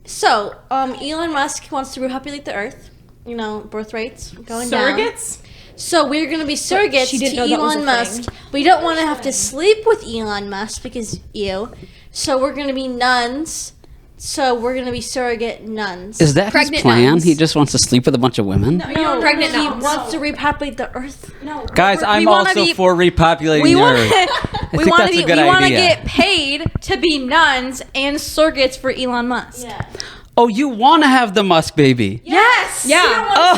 So, Elon Musk wants to repopulate the earth. You know, birth rates going down. Surrogates? So we're going to be surrogates she didn't know to that was Elon a Musk. thing. We don't want to have to sleep with Elon Musk because ew. So we're going to be nuns. So we're going to be surrogate nuns. Is that his Pregnant plan? nuns. He just wants to sleep with a bunch of women? No, pregnant he nuns. wants to repopulate the earth. no, Guys, I'm wanna also be- for repopulating We the want earth. we think want that's to a good we want to idea. get paid to be nuns and surrogates for Elon Musk. Yeah. Oh, you want to have the Musk baby? Yes. Yeah.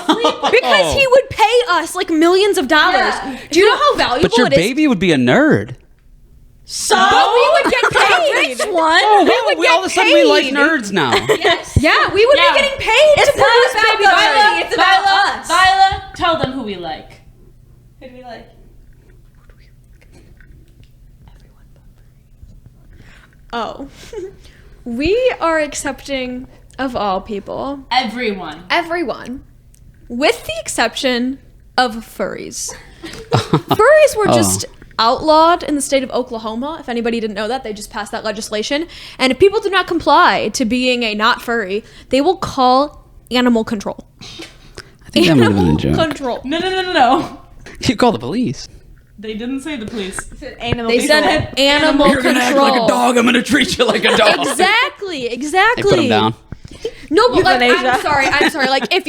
Because he would pay us like millions of dollars. Yeah. Do you know how valuable But your it is? baby would be a nerd. So we would get paid. Which one? would all of a get sudden we like paid. nerds now. Yes. Yeah, we would Yeah. be getting paid to produce baby Viola. It's about us. Viola, tell them who we like. Who do we like? Oh. We are accepting of all people, Everyone. everyone, with the exception of furries. Furries were just outlawed in the state of Oklahoma. If anybody didn't know that, they just passed that legislation. And if people do not comply to being a not furry, they will call animal control. I think that might have been a joke. Control. No. You call the police. They didn't say the police. Animal They said animal You're gonna act control. like a dog. I'm gonna treat you like a dog. Exactly. They put him down. No, but like, Euthanasia. I'm sorry. Like, if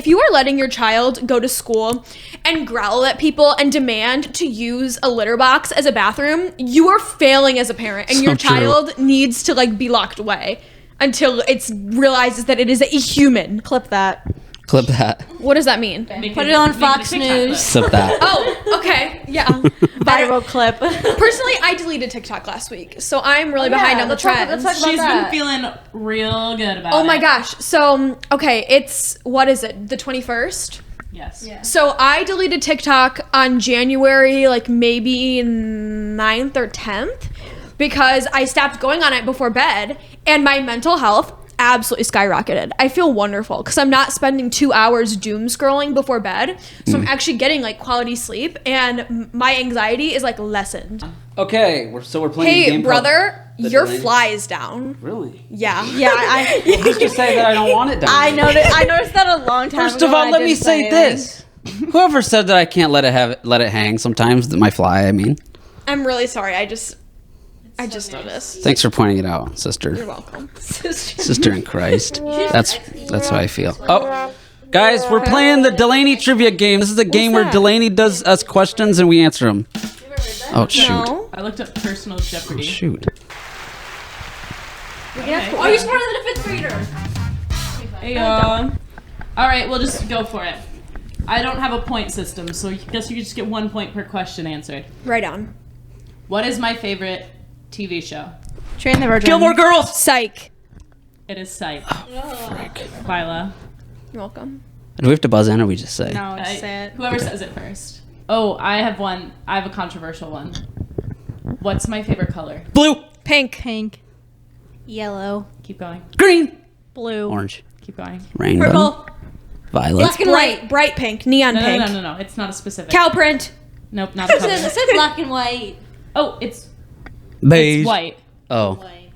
you are letting your child go to school and growl at people and demand to use a litter box as a bathroom, you are failing as a parent, and So your true. child needs to like be locked away until it realizes that it is a human. Clip that. Clip that. What does that mean? Put it on Fox News. Clip that. Oh, okay, yeah. Viral clip. Personally, I deleted TikTok last week, so I'm really behind on the trends. let's talk She's about been that. feeling real good about it. Oh my gosh. So, okay, it's, what is it? The 21st? Yes. Yeah. So I deleted TikTok on January, like maybe 9th or 10th, because I stopped going on it before bed, and my mental health absolutely skyrocketed. I feel wonderful because I'm not spending 2 hours doom scrolling before bed, so I'm actually getting like quality sleep, and my anxiety is like lessened. Okay, we're playing a Hey, game brother, called the your Delaney. fly is down. Really? Yeah. Yeah, Who's to say that I don't want it done? I noticed that a long time First ago. of all, and I let me didn't say this. Whoever said that I can't let it hang sometimes, my fly, I mean. I'm really sorry. I just noticed. Thanks for pointing it out, sister. You're welcome. Sister in Christ. That's how I feel. Oh, guys, we're playing the Delaney trivia game. This is a game where that? Delaney does us questions and we answer them. Oh, shoot. No. I looked up personal Jeopardy. Shoot. Okay. Oh, you're smarter than a fifth grader. Hey, all right, we'll just go for it. I don't have a point system, so I guess you just get 1 point per question answered. Right on. What is my favorite TV show? Train the Virgin. Gilmore Girls! Psych. It is Sight. Frick. Phyla. You're welcome. Do we have to buzz in or we just say? No, just say it. Whoever says it first. Oh, I have one. I have a controversial one. What's my favorite color? Blue! Pink. Pink. Yellow. Keep going. Green! Blue. Orange. Keep going. Rainbow. Purple. Violet. Black and white. Bright pink. Neon No, no, pink. no, no, no. It's not a specific. Cow print. Nope, not a It color. said black and white. Oh, it's Beige. white. Oh. White.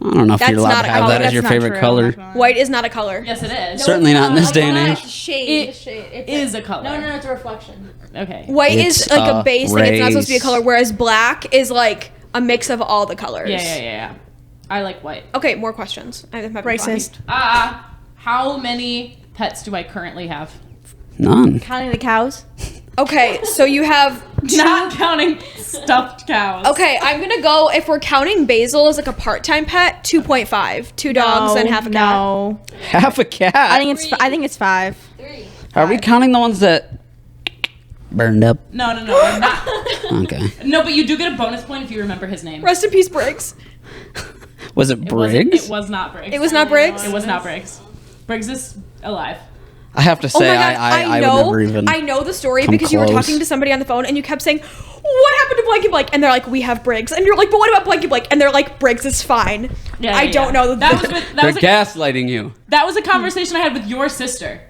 I don't know if That's you're allowed not to a have color. that as That's your not favorite true. color. White is not a color. Yes, it is. Certainly not in this day and It's age. a shade. It is a color. No, it's a reflection. Okay. White It's is like a a base thing. It's not supposed to be a race. color, whereas black is like a mix of all the colors. Yeah. I like white. Okay, more questions. I'm having Racist. How many pets do I currently have? None. Counting the cows. Okay, so you have Not counting stuffed cows. Okay, I'm gonna go, if we're counting Basil as like a part-time pet, 2.5. 2 dogs and half a cat. No. Half a cat. I think it's 5. 3. Are we counting the ones that burned up? No, we're not. Okay. No, but you do get a bonus point if you remember his name. Rest in peace, Briggs. Was it Briggs? It was not Briggs. It was not Briggs? It was not Briggs. Briggs is alive. I have to Oh say, my god, I know. would never even. I know the story come because you were close. talking to somebody on the phone and you kept saying, "What happened to blanky blank?" And they're like, "We have Briggs." And you're like, "But what about blanky blank?" And they're like, "Briggs is fine." I don't know That was with, They're gaslighting you. that was a conversation I had with your sister.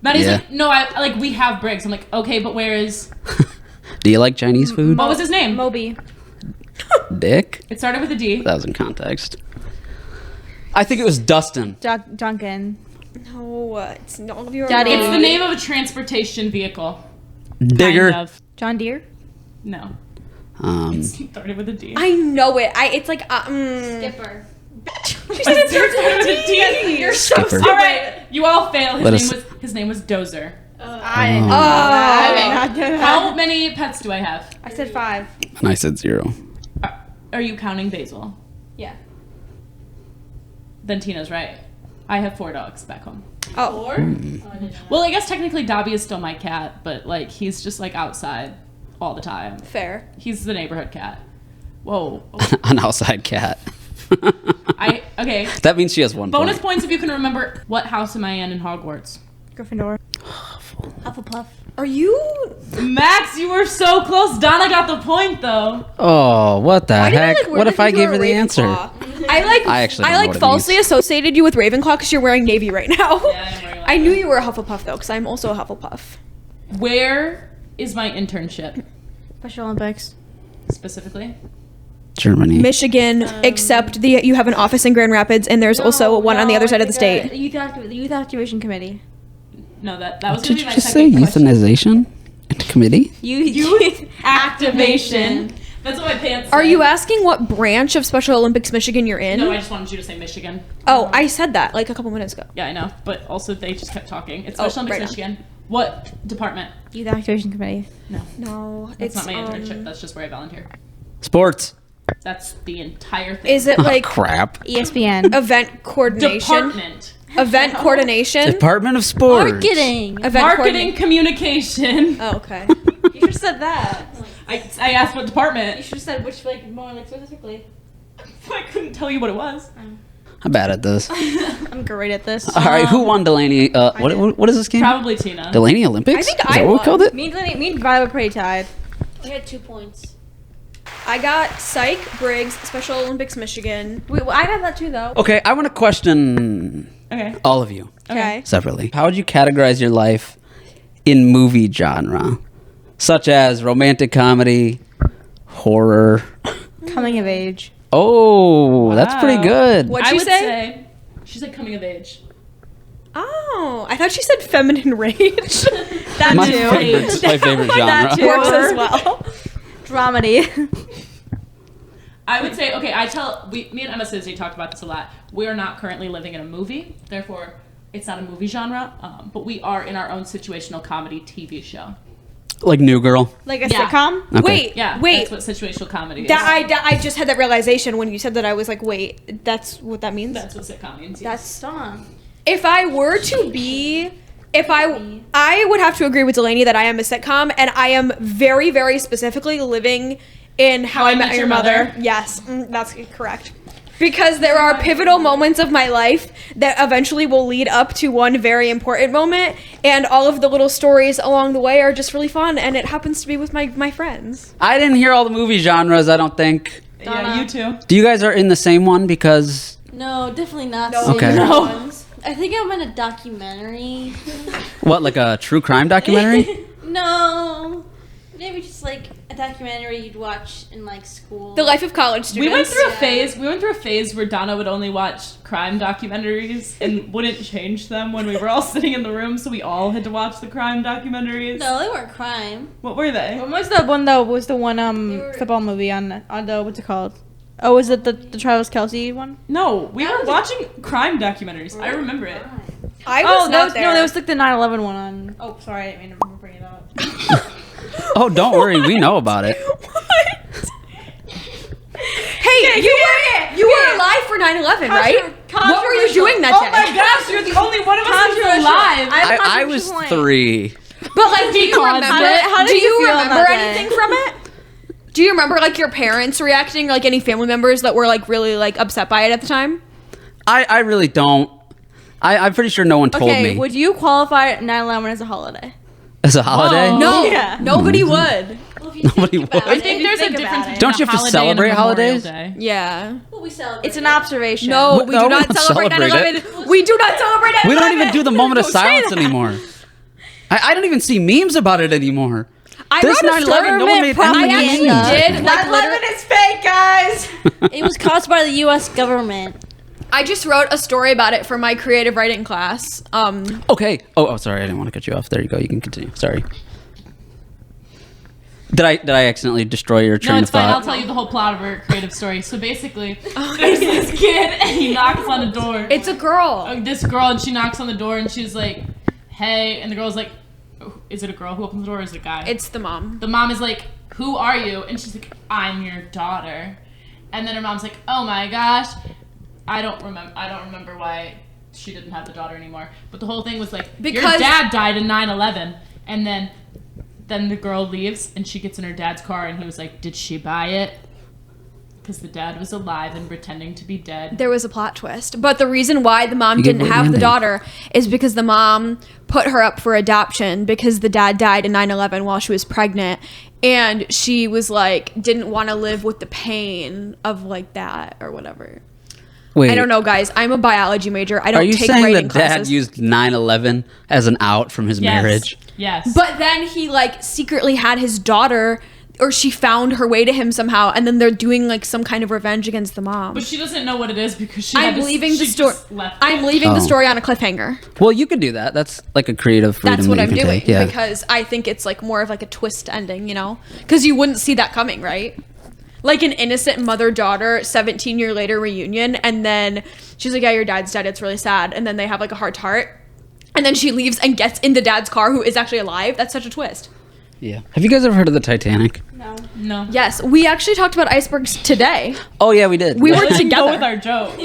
Maddie's Yeah. like, no, I like we have Briggs. I'm like, okay, but where is? Do you like Chinese food? What was his name? Moby. Dick? It started with a D. That was in context. I think it was Dustin. Duncan. No, it's not of your Daddy. It's the name of a transportation vehicle. Digger. Kind of. John Deere. No. Um, It started with a D. I know it. It's like Skipper. She said it starts with a D. You're so Skipper. stupid. All right, you all fail. Let us- His name was Dozer. I didn't. Oh. How many pets do I have? I said 5. and I said 0. Are you counting Basil? Yeah. Then Tina's right. I have 4 dogs back home. Oh. 4? Oh, I didn't know. Well, I guess technically Dobby is still my cat, but like he's just like outside all the time. Fair. He's the neighborhood cat. Whoa. An outside cat. Okay. That means she has 1 Bonus point. points if you can remember what house am I in Hogwarts. Gryffindor. Hufflepuff. Are you? Max, you were so close. Donna got the point though. Oh, what the Why did I, heck? like, wear What that if I you gave were her a the answer? Ravenclaw? I actually don't know what it falsely means. associated you with Ravenclaw because you're wearing navy right now. Yeah, I am wearing I knew you were a Hufflepuff though, because I'm also a Hufflepuff. Where is my internship Special Olympics. specifically? Germany. Michigan, except you have an office in Grand Rapids, and there's also one on the other side of the state. The Youth Activation Committee. No, that was Did gonna you be my just say second question. euthanization? Committee? Youth activation. That's what my pants say. Are you asking what branch of Special Olympics Michigan you're in? No, I just wanted you to say Michigan. Oh, I said that like a couple minutes ago. Yeah, I know. But also they just kept talking. It's Oh, Special Olympics right on. Michigan. What department? Youth Activation Committee. No, That's it's not my internship. That's just where I volunteer. Sports. That's the entire thing. Is it like Crap. ESPN. event coordination? Department. Event coordination? Department of Sports. Marketing. Event Marketing communication. Oh, okay. You should have said that. I asked what You department. should have said which, like, more like specifically. I couldn't tell you what it was. I'm bad at this. I'm great at this. All right, who won Delaney? What is this game? Probably Tina. Delaney Olympics? I think is I that what we won. called it? Me and Vi were pretty tied. I had 2 points. I got Psych, Briggs, Special Olympics Michigan. I got that too, though. Okay, I want to question Okay. all of you Okay. separately. How would you categorize your life in movie genre, such as romantic comedy, horror? Coming of age. Oh, that's pretty Wow. good. What'd I she would say? She said coming of age. Oh, I thought she said feminine rage. that my too. favorite genre. That too. Works as well. Dramedy. I would say, okay, me and Emma Sizzy talked about this a lot. We are not currently living in a movie, therefore it's not a movie genre, but we are in our own situational comedy TV show. Like New Girl. Like a Yeah. sitcom? Okay. Wait, Yeah, wait. that's what situational comedy is. I just had that realization when you said that. I was like, wait, that's what that means? That's what sitcom means. Yes. That's Song. if I were to be, I would have to agree with Delaney that I am a sitcom, and I am very, very specifically living in How I Met Your Mother. Yes, that's correct. Because there are pivotal moments of my life that eventually will lead up to one very important moment, and all of the little stories along the way are just really fun, and it happens to be with my friends. I didn't hear all the movie genres, I don't think. Yeah, you too. Do you guys are in the same one? Because No, definitely not. No, same Okay. No. ones. I think I'm in a documentary. what, like a true crime documentary? No. Maybe just like a documentary you'd watch in like school? The life of college We students. went through a phase. We went through a phase where Donna would only watch crime documentaries and wouldn't change them when we were all sitting in the room, so we all had to watch the crime documentaries. No, they weren't crime. What were they? When was the one though? Was the one were- football movie on the what's it called? Oh, was it the Travis Kelce one? No, we were watching crime documentaries. I remember it. I was not there. No, there was like the 9/11 one on. Oh, sorry, I didn't mean to bring it up. Oh, don't worry, we know about it. Hey, you were alive for 9/11, right? What were you doing that Oh day? my gosh, you're the only one of us who's alive. I was 3. But like, do you remember? How did do you you feel on remember that day? anything from it? Do you remember like your parents reacting, like any family members that were like really like upset by it at the time? I really don't. I'm pretty sure no one told Okay, me. would you qualify 9/11 as a holiday? As a holiday? Whoa. No, Yeah. nobody would. Well, if you Nobody think about would. I think it, there's a think difference about it. between Don't you a have to holiday celebrate and a Memorial holidays? Day. Yeah. well, we celebrate. It's an observation. No, we No, do we not don't celebrate celebrate 9/11. We do not celebrate 9/11. We don't even do the moment of Don't say silence that. anymore. I don't even see memes about it anymore. I This wrote a 9/11, no one made I any actually memes. did. Like, 9/11 is fake, guys. It was caused by the U.S. government. I just wrote a story about it for my creative writing class. Okay. Oh, sorry. I didn't want to cut you off. There you go. You can continue. Sorry. Did I accidentally destroy your No, train it's of fine. I'll thought? tell you the whole plot of her creative story. So basically, there's this kid and he knocks on a door. It's a girl. This girl, and she knocks on the door and she's like, "Hey," and the girl's like, "Oh, is it a girl who opens the door or is it a guy?" It's the mom. The mom is like, "Who are you?" And she's like, "I'm your daughter." And then her mom's like, "Oh my gosh, I don't remember why she didn't have the daughter anymore." But the whole thing was like, your Because- dad died in 9/11, and then the girl leaves and she gets in her dad's car and he was like, "Did she buy it?" Because the dad was alive and pretending to be dead. There was a plot twist. But the reason why the mom You get didn't what have the ending. daughter is because the mom put her up for adoption because the dad died in 9/11 while she was pregnant. And she was like, didn't want to live with the pain of like that or whatever. Wait. I don't know, guys. I'm a biology major. I don't Are you take saying writing that dad classes. used 9/11 as an out from his Yes. marriage? Yes. But then he like secretly had his daughter, or she found her way to him somehow, and then they're doing like some kind of revenge against the mom. But she doesn't know what it is because she. I'm leaving the story. I'm leaving Oh. the story on a cliffhanger. Well, you could do that. That's like a creative freedom That's what that I'm you can doing take. Yeah. because I think it's like more of like a twist ending, you know? Because you wouldn't see that coming, right? Like an innocent mother-daughter 17-year later reunion, and then she's like, "Yeah, your dad's dead. It's really sad." And then they have like a heart-to-heart, and then she leaves and gets in the dad's car, who is actually alive. That's such a twist. Yeah. Have you guys ever heard of the Titanic? No. Yes, we actually talked about icebergs today. Oh yeah, we did. We were Let's go together. with our joke.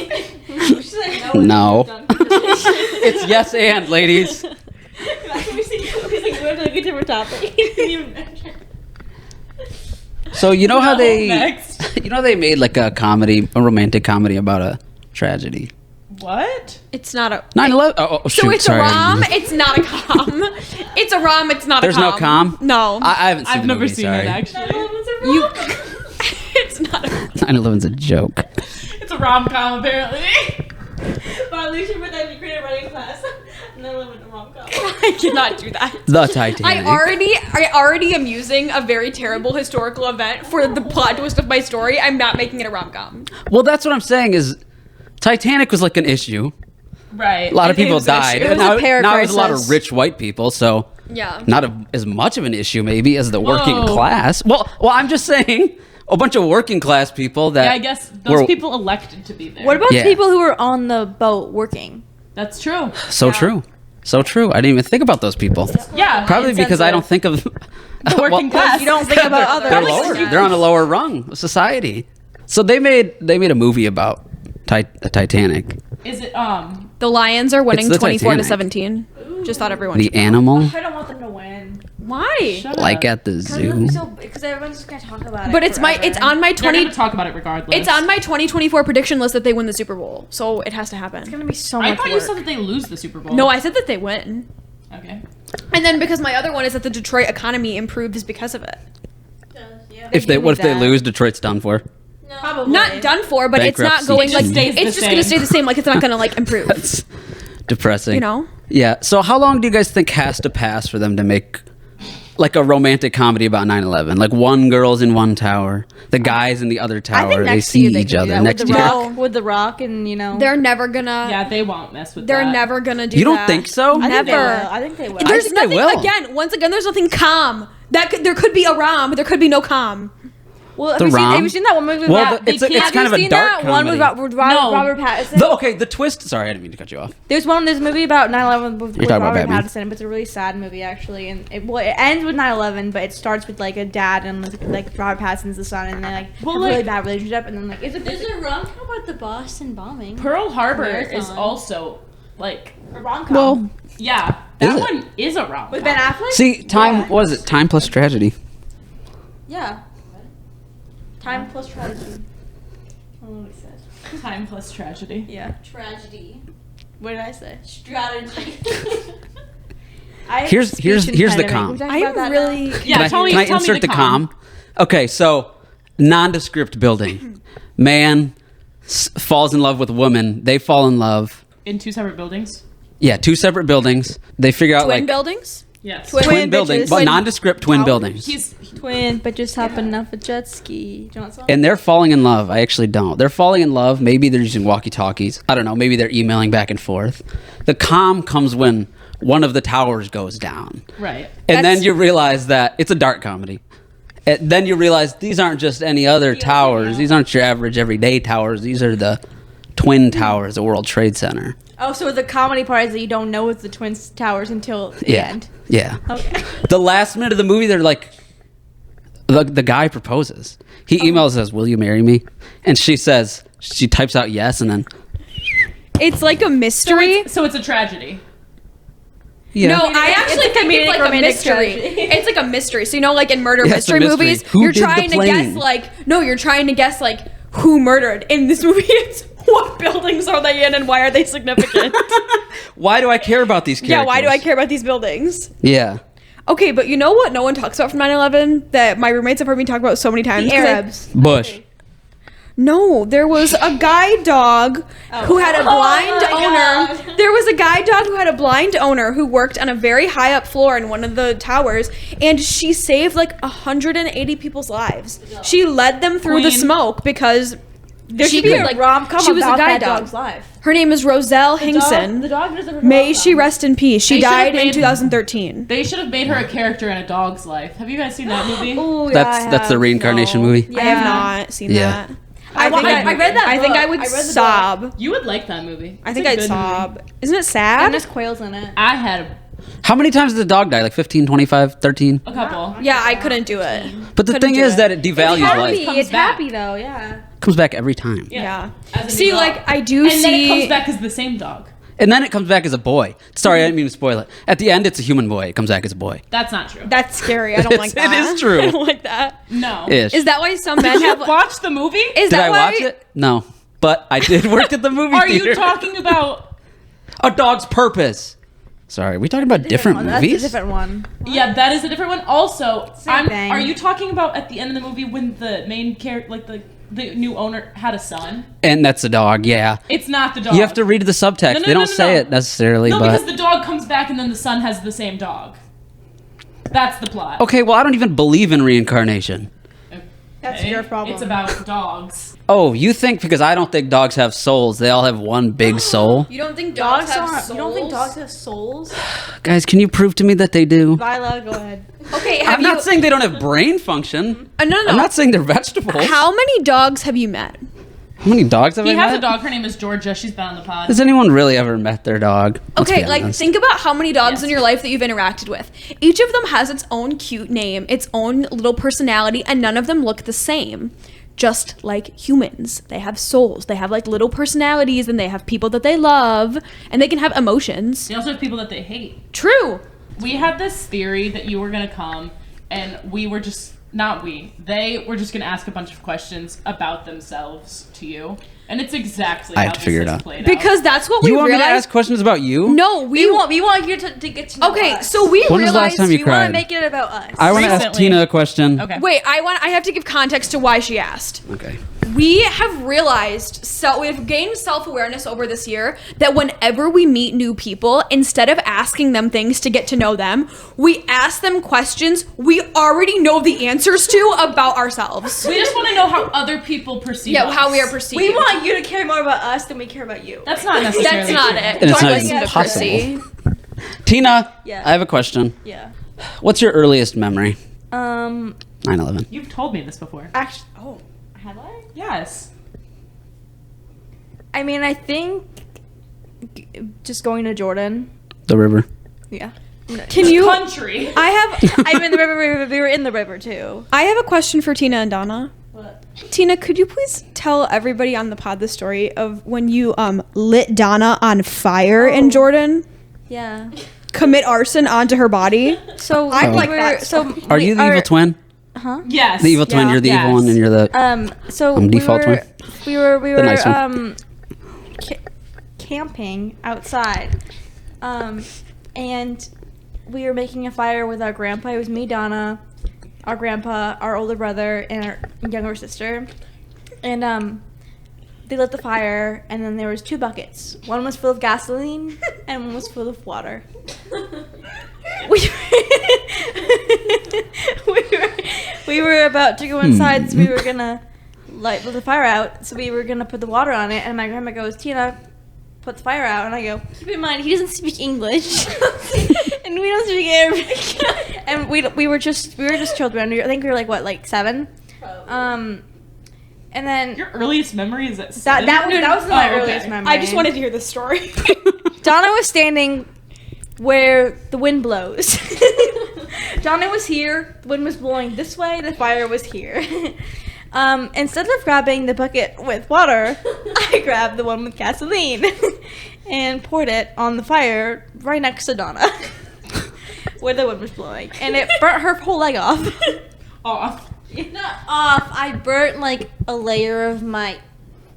No. It's yes and ladies. So you know how they Next. you know they made like a romantic comedy about a tragedy. What? It's not a 9/11. Oh, So shoot, it's sorry. a rom. It's not a com. It's a rom. It's not There's a no com. com? No. I haven't seen I've the never movie, seen sorry. it actually. You. It's not. A, 9/11's a joke. It's a rom com apparently. But at least you put that in your creative writing class. And then live in the rom-com. I cannot do that. The Titanic. I already am using a very terrible historical event for the plot twist of my story. I'm not making it a rom com. Well, that's what I'm saying is Titanic was like an issue. Right. A lot of It people is an died. issue. It was a power now it was a lot of crisis. rich white people, so Yeah. not as much of an issue maybe as the working Whoa. class. Well, I'm just saying a bunch of working class people that Yeah, I guess those were people elected to be there. What about Yeah. people who were on the boat working? That's true. so true. So true. I didn't even think about those people. Yeah. Probably because I don't think of The working class. You don't think about others. They're lower. They're on a lower rung of society. So they made a movie about the Titanic. Is it The Lions are winning It's the 24 to Titanic. 17. Just thought everyone. The animal, I don't want them to win. Why? shut like up. at the zoo. Because everyone's just gonna talk about it. But it's on my They're 20. gonna talk about it regardless. It's on my 2024 prediction list that they win the Super Bowl, so it has to It's happen. gonna be so I much thought you work. said that they lose the Super Bowl. No, I said that they win. Okay. And then because my other one is that the Detroit economy improves because of it. What if they lose? Detroit's done for. Probably. Not done for, but it's not Bankruptcy. going It like just stays the it's just gonna same. stay the same. Like it's not gonna like improve. That's depressing. You know? Yeah. So how long do you guys think has to pass for them to make like a romantic comedy about 9/11. Like one girl's in one tower, the guy's in the other I tower. think They next see year they each could do other that next with the year. Rock, with the Rock, and They're never gonna. Yeah, they won't mess with They're that. never gonna do. You don't that. think so? I think they Never. will. I think they will. I There's think they nothing. will. Again, once again, there's nothing calm. There could be a rom, but there could be no calm. Well, have The you, seen, Rom? have you seen that one movie? Well, with it's have kind you of a seen dark that one with, comedy. with No. Robert Pattinson? Okay, the twist. Sorry, I didn't mean to cut you off. There's a movie about 9/11 with talking about Robert Batman? Pattinson, but it's a really sad movie actually, and it ends with 9/11, but it starts with like a dad and like Robert Pattinson's the son, and they like Well, have a really like- bad relationship, and then like There's a rom-com about the Boston bombing. Pearl Harbor Marathon. is also like, a rom-com. Well, yeah, Is that it? one is a rom. with Ben Affleck. see, time. Yeah. What is it? Time plus tragedy. Yeah. Time plus tragedy. I don't know what he said. Time plus tragedy. Yeah. Tragedy. What did I say? Strategy. I have Here's speech the impediment. calm. Can we talk I about that am now? really. Yeah, Can I tell me insert the calm. Okay, so nondescript building. Man falls in love with woman. They fall in love. In 2 separate buildings. Yeah, 2 separate buildings. They figure out Twin like buildings. Yes. Twin twin buildings, bitches. but Twin nondescript twin towers. buildings. He's Twin, but just hopping off a jet ski. Do you want some? And they're falling in love. I actually don't. They're falling in love. Maybe they're using walkie-talkies. I don't know. Maybe they're emailing back and forth. The calm comes when one of the towers goes down. right. And then That's- you realize that it's a dark comedy. And then you realize these aren't just any other towers. These aren't your average everyday towers. These are the twin towers, the World Trade Center. Oh, so the comedy part is that you don't know it's the Twin Towers until the Yeah. end. Yeah. Okay. The last minute of the movie, they're like, the guy proposes. He emails says, "Will you marry me?" And she says, she types out yes, and then It's like a mystery. So it's a tragedy. yeah. No, I It's actually a think it's like a romantic mystery. tragedy. It's like a mystery. So you know, like in murder Yeah, it's a mystery mystery. movies, Who you're did the trying to plane? guess you're trying to guess like who murdered. In this movie, it's what buildings are they in and why are they significant? Why do I care about these characters? Yeah, why do I care about these buildings? Yeah. Okay, but you know what no one talks about from 9/11 that my roommates have heard me talk about so many times? The 'Cause Arabs. Bush. No, there was a guide dog who had a blind my owner. God. There was a guide dog who had a blind owner who worked on a very high up floor in one of the towers, and she saved like 180 people's lives. She led them through the Queen. smoke because There she should be could, a like, rom-com she was a about guide that dog. dog's life. Her name is Roselle The Hingson. dog deserves a May rom-com. she rest in peace. She They should have died in made- 2013. They should have made her a character in A Dog's Life. Have you guys seen that movie? Ooh, yeah, That's the reincarnation movie. I have not seen Yeah. that. I read that. I think book. I would read the book. sob. You would like that movie. I It's think a I'd good movie. sob. Isn't it And sad? there's quails in it. I had How many times did the dog die? Like 15, 25, 13? a couple. Yeah, I couldn't do it. But the Couldn't thing do is it. that it devalues Happy. life. Comes It's back. happy though. Yeah. Comes back every time. Yeah. As a See, new dog. like I do and then it comes see. back as the same dog. And then it comes back as a boy. Sorry, I didn't mean to spoil it. At the end, it's a human boy. It comes back as a boy. That's not true. That's scary. I don't like It that. is true. I don't like that. No. Ish. Is that why some men Did you have? watch the movie? Is Did that I why? watch it? No. But I did work at the movie Are theater. you talking about? A Dog's Purpose. Sorry, we talking about different one. movies? That's a different one. Yeah, that is a different one. Also, Same thing. are you talking about at the end of the movie when the main character, like the new owner, had a son? And that's a dog, yeah. It's not the dog. You have to read the subtext. No, no, they no, don't no, say no. it necessarily, No, but because the dog comes back and then the son has the same dog. That's the plot. okay. Well, I don't even believe in reincarnation. That's Okay? your problem. It's about dogs. Oh, you think because I don't think dogs have souls, they all have one big soul? You don't think Dogs dogs have aren't. souls? You don't think dogs have souls? Guys, can you prove to me that they do? Viola, go ahead. Okay, have I'm you? not saying they don't have brain function. No. I'm not saying they're vegetables. How many dogs have you met? How many dogs have He I has met? a dog. Her name is Georgia. She's been on the pod. Has anyone really ever met their dog? Let's Okay, be like honest. think about how many dogs Yes. in your life that you've interacted with. Each of them has its own cute name, its own little personality, and none of them look the same. Just like humans, they have souls. They have like little personalities, and they have people that they love, and they can have emotions. They also have people that they hate. True. We had this theory that you were gonna come, and we were just they were just gonna ask a bunch of questions about themselves to you, and it's exactly I how have to this figure it has out. played out. Because that's what you we want me to realized. ask questions about you? No, We want you to get to know Okay, us. so we When was the last realized. time you we want cried? to make it about us. I want to ask Recently. Tina a question. Okay. Wait, I have to give context to why she asked. Okay. we have realized, so we've gained self-awareness over this year that whenever we meet new people, instead of asking them things to get to know them, we ask them questions we already know the answers to about ourselves. We just want to know how other people perceive Yeah, us. how we are perceived. We want you to care more about us than we care about you. That's not necessarily That's not true. it. And it's Don't not listen to possible. Chrissy. Tina, Yeah. I have a question. Yeah. What's your earliest memory? 9/11. You've told me this before. Actually, have I? Yes. I mean, I think just going to Jordan. The river. Yeah. Can you? Country. I have I'm in the river. We were in the river too. I have a question for Tina and Donna. What? Tina, could you please tell everybody on the pod the story of when you lit Donna on fire in Jordan? Yeah. Commit arson onto her body? So I we like were, that so Are you the evil twin? Huh? Yes. The evil twin. Yeah. You're the evil Yes. one, and you're the. So default twin. we were The nice one. camping outside, and we were making a fire with our grandpa. It was me, Donna, our grandpa, our older brother, and our younger sister. And they lit the fire, and then there was 2 buckets. One was full of gasoline, and one was full of water. we were about to go inside, so we were gonna light the fire out. So we were gonna put the water on it, and my grandma goes, "Tina, put the fire out." And I go, "Keep in mind, he doesn't speak English, and we don't speak Arabic." And we were just children. I think we were like 7. And then Your earliest memory is at that was my earliest memory. I just wanted to hear this story. Donna was standing where the wind blows. Donna was here, the wind was blowing this way, the fire was here. Instead of grabbing the bucket with water, I grabbed the one with gasoline and poured it on the fire right next to Donna, where the wind was blowing. And it burnt her whole leg off. Off. Not off. I burnt like a layer of my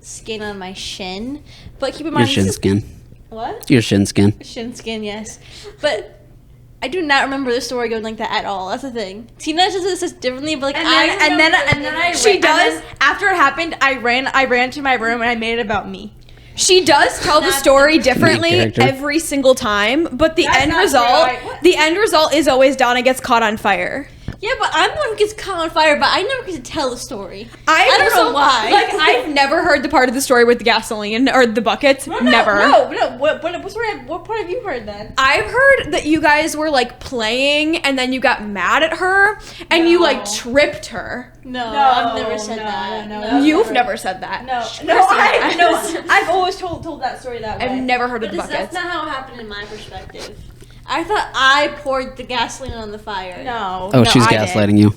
skin on my shin. But keep in Your mind, shin this is- skin. What? Your shin skin. Shin skin, yes. But I do not remember the story going like that at all. That's the thing. Tina just does this differently, but like And then She does. After it happened, I ran to my room and I made it about me. She does tell the story differently character. every single time, but the That's end not result, true. What? the end result is always Donna gets caught on fire. Yeah, but I'm the one who gets caught on fire, but I never get to tell the story. I don't know why. Like, I've never heard the part of the story with the gasoline or the buckets. Never. No. What part have you heard then? I've heard that you guys were like playing and then you got mad at her and you like tripped her. No, I've never said no, that. no. You've never said that. I've always told that story that way. I've never heard of But the that's buckets. not how it happened in my perspective. I thought I poured the gasoline on the fire. No. Oh, no, she's I did. gaslighting you.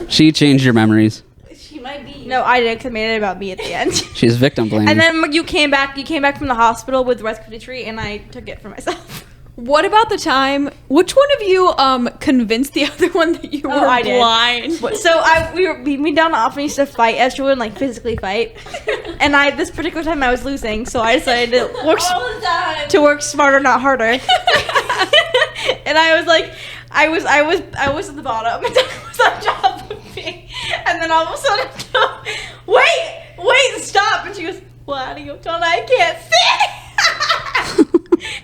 She changed your memories. She might be. No, I did, 'cause I made it about me at the end. She's victim blaming. And then you came back from the hospital with the respiratory tree, and I took it for myself. What about the time? Which one of you convinced the other one that you were I did. blind? So me down often used to fight as children, like physically fight. And this particular time I was losing, so I decided to work smarter, not harder. And I was like, I was at the bottom, and I was on top of me. And then all of a sudden, wait, stop! And she goes, "What?" And I go, "Donna, I can't see."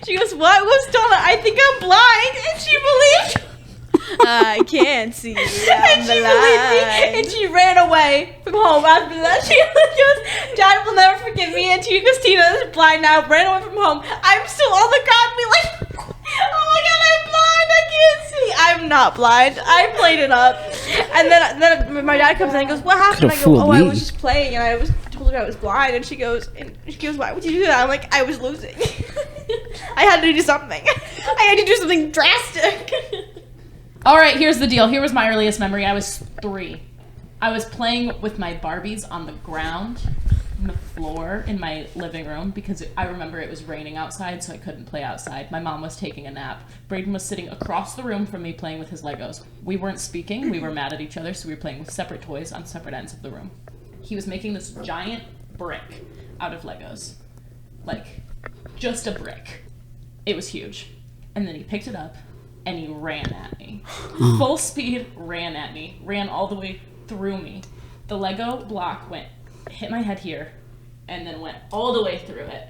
She goes, "What was Donna? I think I'm blind." And she believed. I can't see. And she believed me, and she ran away from home after that. She goes, "Dad will never forgive me." And she goes, "Tina is blind now, ran away from home." I'm still on the ground, be like, "Oh my God, I'm blind. I can't see." I'm not blind. I played it up. And then my dad comes in and goes, "What happened?" Could've I go, fooled "Oh, I me." was just playing, and I told her I was blind." And she goes, "Why would you do that?" I'm like, "I was losing. I had to do something. I had to do something drastic." All right, here's the deal. Here was my earliest memory. I was 3. I was playing with my Barbies on the ground, on the floor in my living room because I remember it was raining outside, so I couldn't play outside. My mom was taking a nap. Braden was sitting across the room from me playing with his Legos. We weren't speaking. We were mad at each other, so we were playing with separate toys on separate ends of the room. He was making this giant brick out of Legos. Like, just a brick. It was huge. And then he picked it up and he ran at me. Full speed, ran at me. Ran all the way through me. The Lego block hit my head here, and then went all the way through it.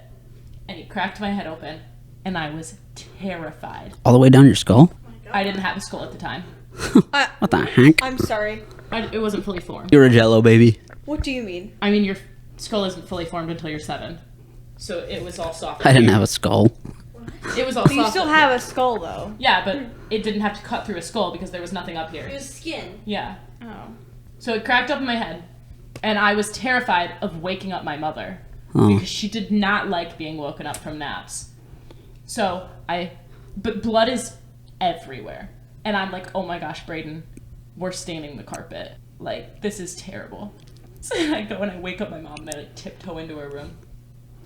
And he cracked my head open, and I was terrified. All the way down your skull? I didn't have a skull at the time. What the heck? I'm sorry. It wasn't fully formed. You're a Jello baby. What do you mean? I mean, your skull isn't fully formed until you're 7. So it was all soft. I didn't have a skull. It was all But soft. you still have a skull, though. Yeah, but it didn't have to cut through a skull because there was nothing up here. It was skin. Yeah. Oh. So it cracked open my head, and I was terrified of waking up my mother Oh. because she did not like being woken up from naps. So but blood is everywhere. And I'm like, oh my gosh, Brayden, we're staining the carpet. Like, this is terrible. So I go and I wake up my mom and I like tiptoe into her room.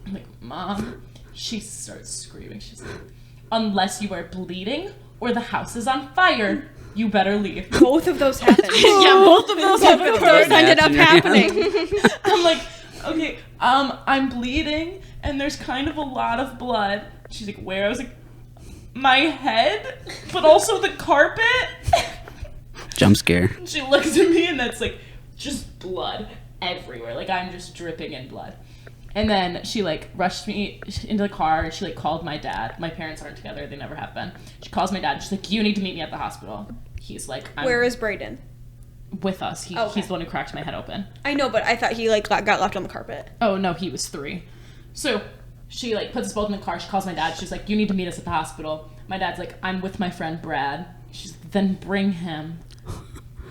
I'm like, Mom. She starts screaming. She's like, unless you are bleeding or the house is on fire, you better leave. Both of those happened. Yeah, both of those have Both of those ended up happening. I'm like, okay, I'm bleeding and there's kind of a lot of blood. She's like, where? I was like, my head, but also the carpet. Jump scare. She looks at me and that's like just blood everywhere. Like I'm just dripping in blood. And then she like rushed me into the car and she like called my dad. My parents aren't together, they never have been. She calls my dad, she's like, you need to meet me at the hospital. He's like, Where is Brayden? with us. Okay. He's the one who cracked my head open. I know, but I thought he like got left on the carpet. Oh no, he was 3. So she like puts us both in the car. She calls my dad. She's like, you need to meet us at the hospital. My dad's like, I'm with my friend Brad. She's like, then bring him.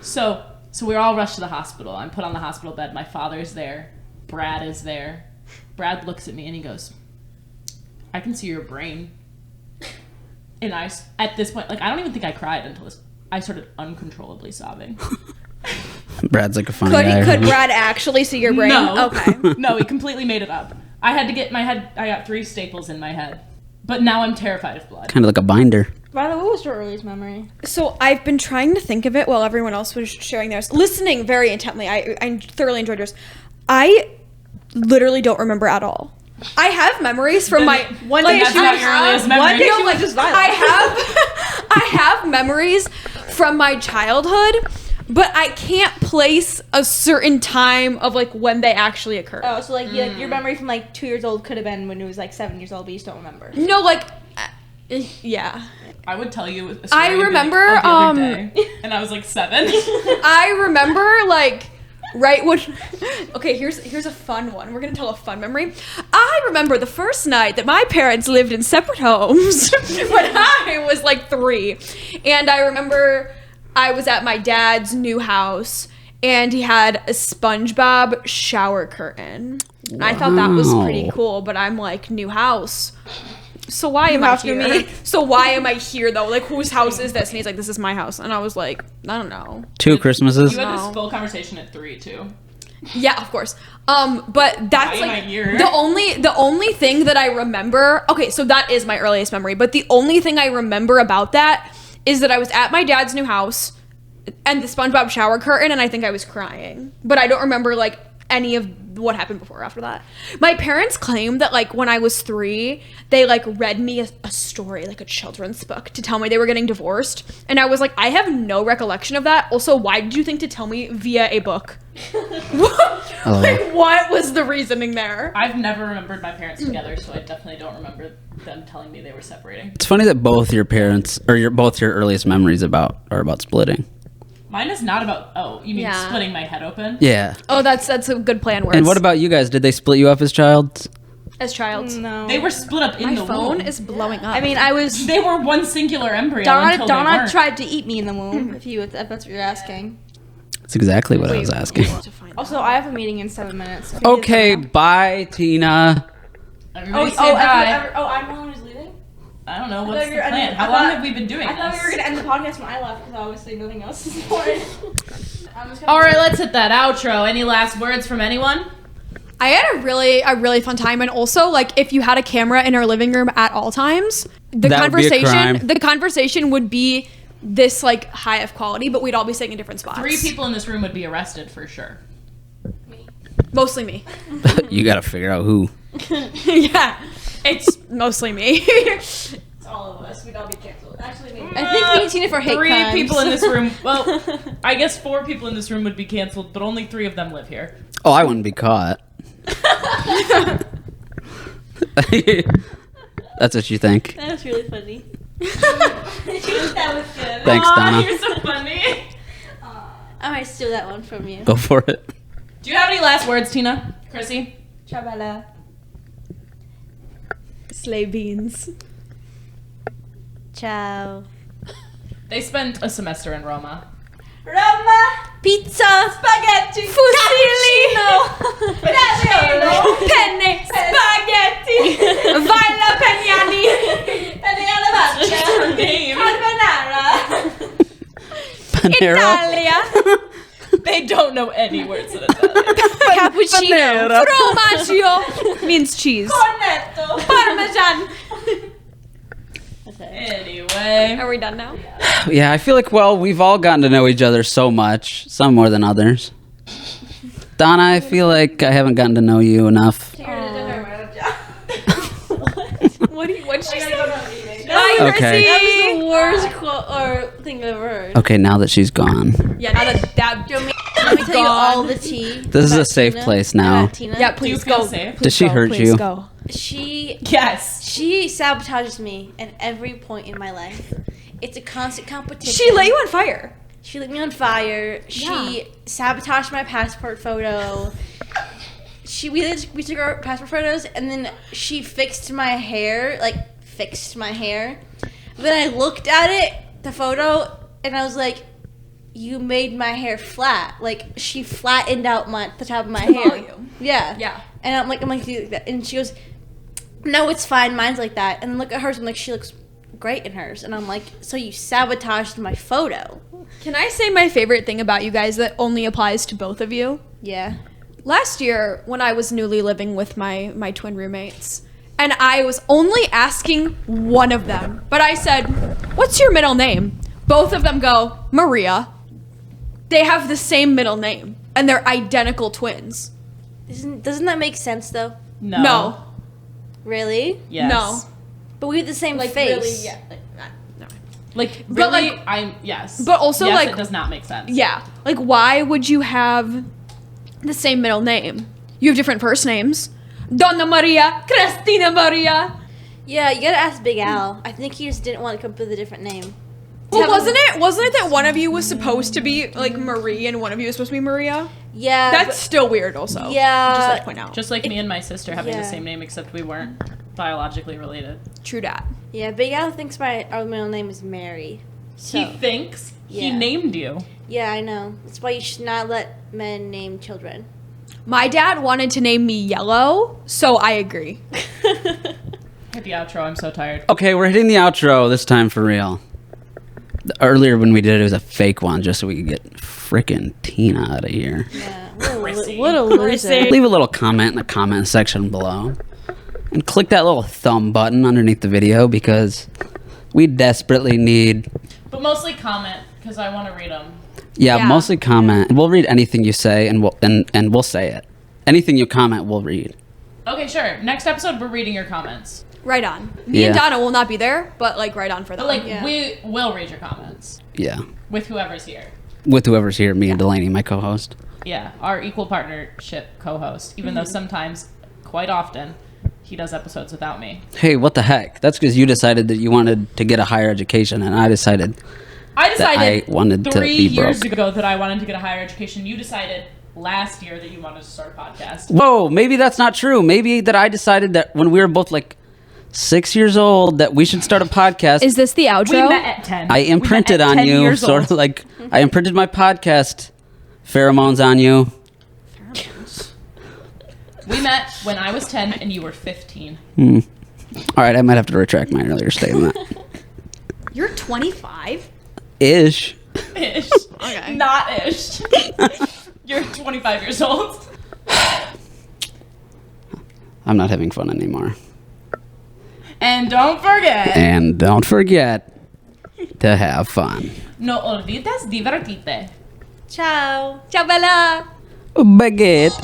So we're all rushed to the hospital. I'm put on the hospital bed. My father's there. Brad is there. Brad looks at me and he goes, I can see your brain. And at this point, like, I don't even think I cried until I started uncontrollably sobbing. Brad's like a funny guy. Could Brad actually see your brain? No. Okay. No, he completely made it up. I had to get my head, I got 3 staples in my head. But now I'm terrified of blood. Kind of like a binder. By the way, what was your earliest memory? So I've been trying to think of it while everyone else was sharing theirs. Listening very intently. I thoroughly enjoyed yours. I literally don't remember at all. I have memories from my One Like, day that's she not was your earliest memory. One day No, she was just violent. I have memories from my childhood, but I can't place a certain time of like when they actually occurred. Oh, so like, your memory from like 2 years old could have been when it was like 7 years old, but you just don't remember. No, like yeah. I would tell you a story I and be remember, like, oh, the other day. And I was like 7. I remember like right when okay, here's a fun one. We're gonna tell a fun memory. I remember the first night that my parents lived in separate homes when I was like 3. And I remember I was at my dad's new house and he had a SpongeBob shower curtain. And I thought that was pretty Wow. cool, but I'm like, new house. So why am New I house, new here? me. So why am I here though? Like, whose house is this? And he's like, this is my house. And I was like, I don't know. 2 Christmases. You had No. this full conversation at 3 too. Yeah, of course. But that's Why am like I here? the only thing that I remember. Okay, so that is my earliest memory. But the only thing I remember about that is that I was at my dad's new house and the SpongeBob shower curtain, and I think I was crying. But I don't remember like any of what happened before or after that. My parents claim that like when I was 3, they like read me a story, like a children's book, to tell me they were getting divorced. And I was like, I have no recollection of that. Also, why did you think to tell me via a book? Like, what was the reasoning there? I've never remembered my parents together, so I definitely don't remember them telling me they were separating. It's funny that both your parents, or both your earliest memories are about splitting. Mine is not about, oh, you mean Yeah. splitting my head open? Yeah. Oh, that's a good plan. And what about you guys? Did they split you up as child? as child? No. They were split up in My the phone womb. is blowing up. I mean, I was. They were one singular embryo Donna until they weren't. tried to eat me in the womb. If that's what you're asking. That's exactly what I was asking. Also, I have a meeting in 7 minutes. Okay, bye, Tina. Everybody say bye. I'm the one who's leaving. I don't know, I what's thought the you were plan? ending- How I long thought- have we been doing I thought we this? were gonna end the podcast when I left because obviously nothing else is important. All right, let's hit that outro. Any last words from anyone? I had a really fun time, and also like if you had a camera in our living room at all times, That would be a crime. the conversation would be this like high of quality, but we'd all be sitting in different spots. 3 people in this room would be arrested for sure. mostly me. You gotta figure out who. Yeah, it's mostly me. It's all of us. We'd all be canceled. Actually, maybe. I think we need Tina for hate 3 crimes. people in this room. Well, I guess 4 people in this room would be canceled, but only 3 of them live here. Oh, I wouldn't be caught. That's what you think. That was really funny. That was good. Thanks, Donna. You're so funny. I might steal that one from you. Go for it. Do you have any last words, Tina? Chrissy? Chabala. Slay beans. Ciao. They spent a semester in Roma. Roma. Pizza. Spaghetti. Fusilli. Davvero. Penne. Spaghetti. Vai la Pegnani. Her name. Carbonara. Panera. Italia. They don't know any words in Italian. Cappuccino. Formaggio means cheese. Cornetto. Parmesan. Anyway. Are we done now? Yeah, I feel like, well, we've all gotten to know each other so much, some more than others. Donna, I feel like I haven't gotten to know you enough. What'd she say? Bye, Okay. Chrissy. That was the worst quote or thing I've ever heard. Okay, now that she's gone. Yeah, now that Do you want me, let me tell you all the tea. This is about a safe Tina? place now. About Tina? yeah, Do please you feel go. safe? Did she hurt Please you? go. She Yes. sabotages me at every point in my life. It's a constant competition. She lit you on fire. She lit me on fire. She sabotaged my passport photo. We took our passport photos, and then she fixed my hair. Then I looked at it, the photo, and I was like, "You made my hair flat." Like she flattened out the top of my hair. volume. Yeah. Yeah. And I'm like, "Do you like that?" And she goes, "No, it's fine. Mine's like that." And then look at hers. I'm like, "She looks great in hers." And I'm like, "So you sabotaged my photo?" Can I say my favorite thing about you guys that only applies to both of you? Yeah. Last year, when I was newly living with my twin roommates, and I was only asking one of them, but I said, "What's your middle name?" Both of them go, "Maria." They have the same middle name, and they're identical twins. Doesn't that make sense though? No. Really? Yes. No. But we have the same face. Like, But, really? like- Yes. but also, yes, like- it does not make sense. Yeah. Like, why would you have the same middle name? You have different first names. Donna Maria, Cristina Maria. Yeah, you gotta ask Big Al. I think he just didn't want to come up with a different name. Well, wasn't it that one of you was supposed to be like Marie and one of you was supposed to be Maria? Yeah. That's still weird also. Yeah. Just like point out. Just like me and my sister having the Yeah. same name, except we weren't biologically related. True dat. Yeah, Big Al thinks our middle name is Mary. So, He thinks he Yeah. named you. yeah, I know. That's why you should not let men name children. My dad wanted to name me Yellow, so I agree. Hit the outro. I'm so tired. Okay, we're hitting the outro this time for real. Earlier when we did it was a fake one just so we could get frickin' Tina out of here. Yeah. Chrissy. What a loser. Leave a little comment in the comment section below. And click that little thumb button underneath the video because we desperately need... But mostly comment, because I want to read them. Yeah, Yeah. mostly comment. We'll read anything you say and we'll say it. Anything you comment, we'll read. Okay, sure. Next episode, we're reading your comments. Right on. Me and Yeah. Donna will not be there, but like right on for that. But, like, Yeah. we will read your comments Yeah. with whoever's here. With whoever's here, me and Delaney, my co-host. Yeah, our equal partnership co-host, even though sometimes, quite often, he does episodes without me. Hey, what the heck? That's because you decided that you wanted to get a higher education, and I decided I decided I wanted to 3 be years broke. ago that I wanted to get a higher education. You decided last year that you wanted to start a podcast. Whoa, maybe that's not true. Maybe that I decided that when we were both like 6 years old that we should start a podcast. Is this the outro? We met at 10. I We met imprinted at on 10 you, years sort old. of like I imprinted my podcast pheromones on you. We met when I was 10 and you were 15. All right, I might have to retract my earlier statement. You're 25? Ish. Ish. Okay. Not ish. You're 25 years old. I'm not having fun anymore. And don't forget. And don't forget to have fun. No olvides divertirte. Ciao. Ciao Bella! Baguette.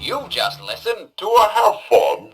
You just listened to a HaveFun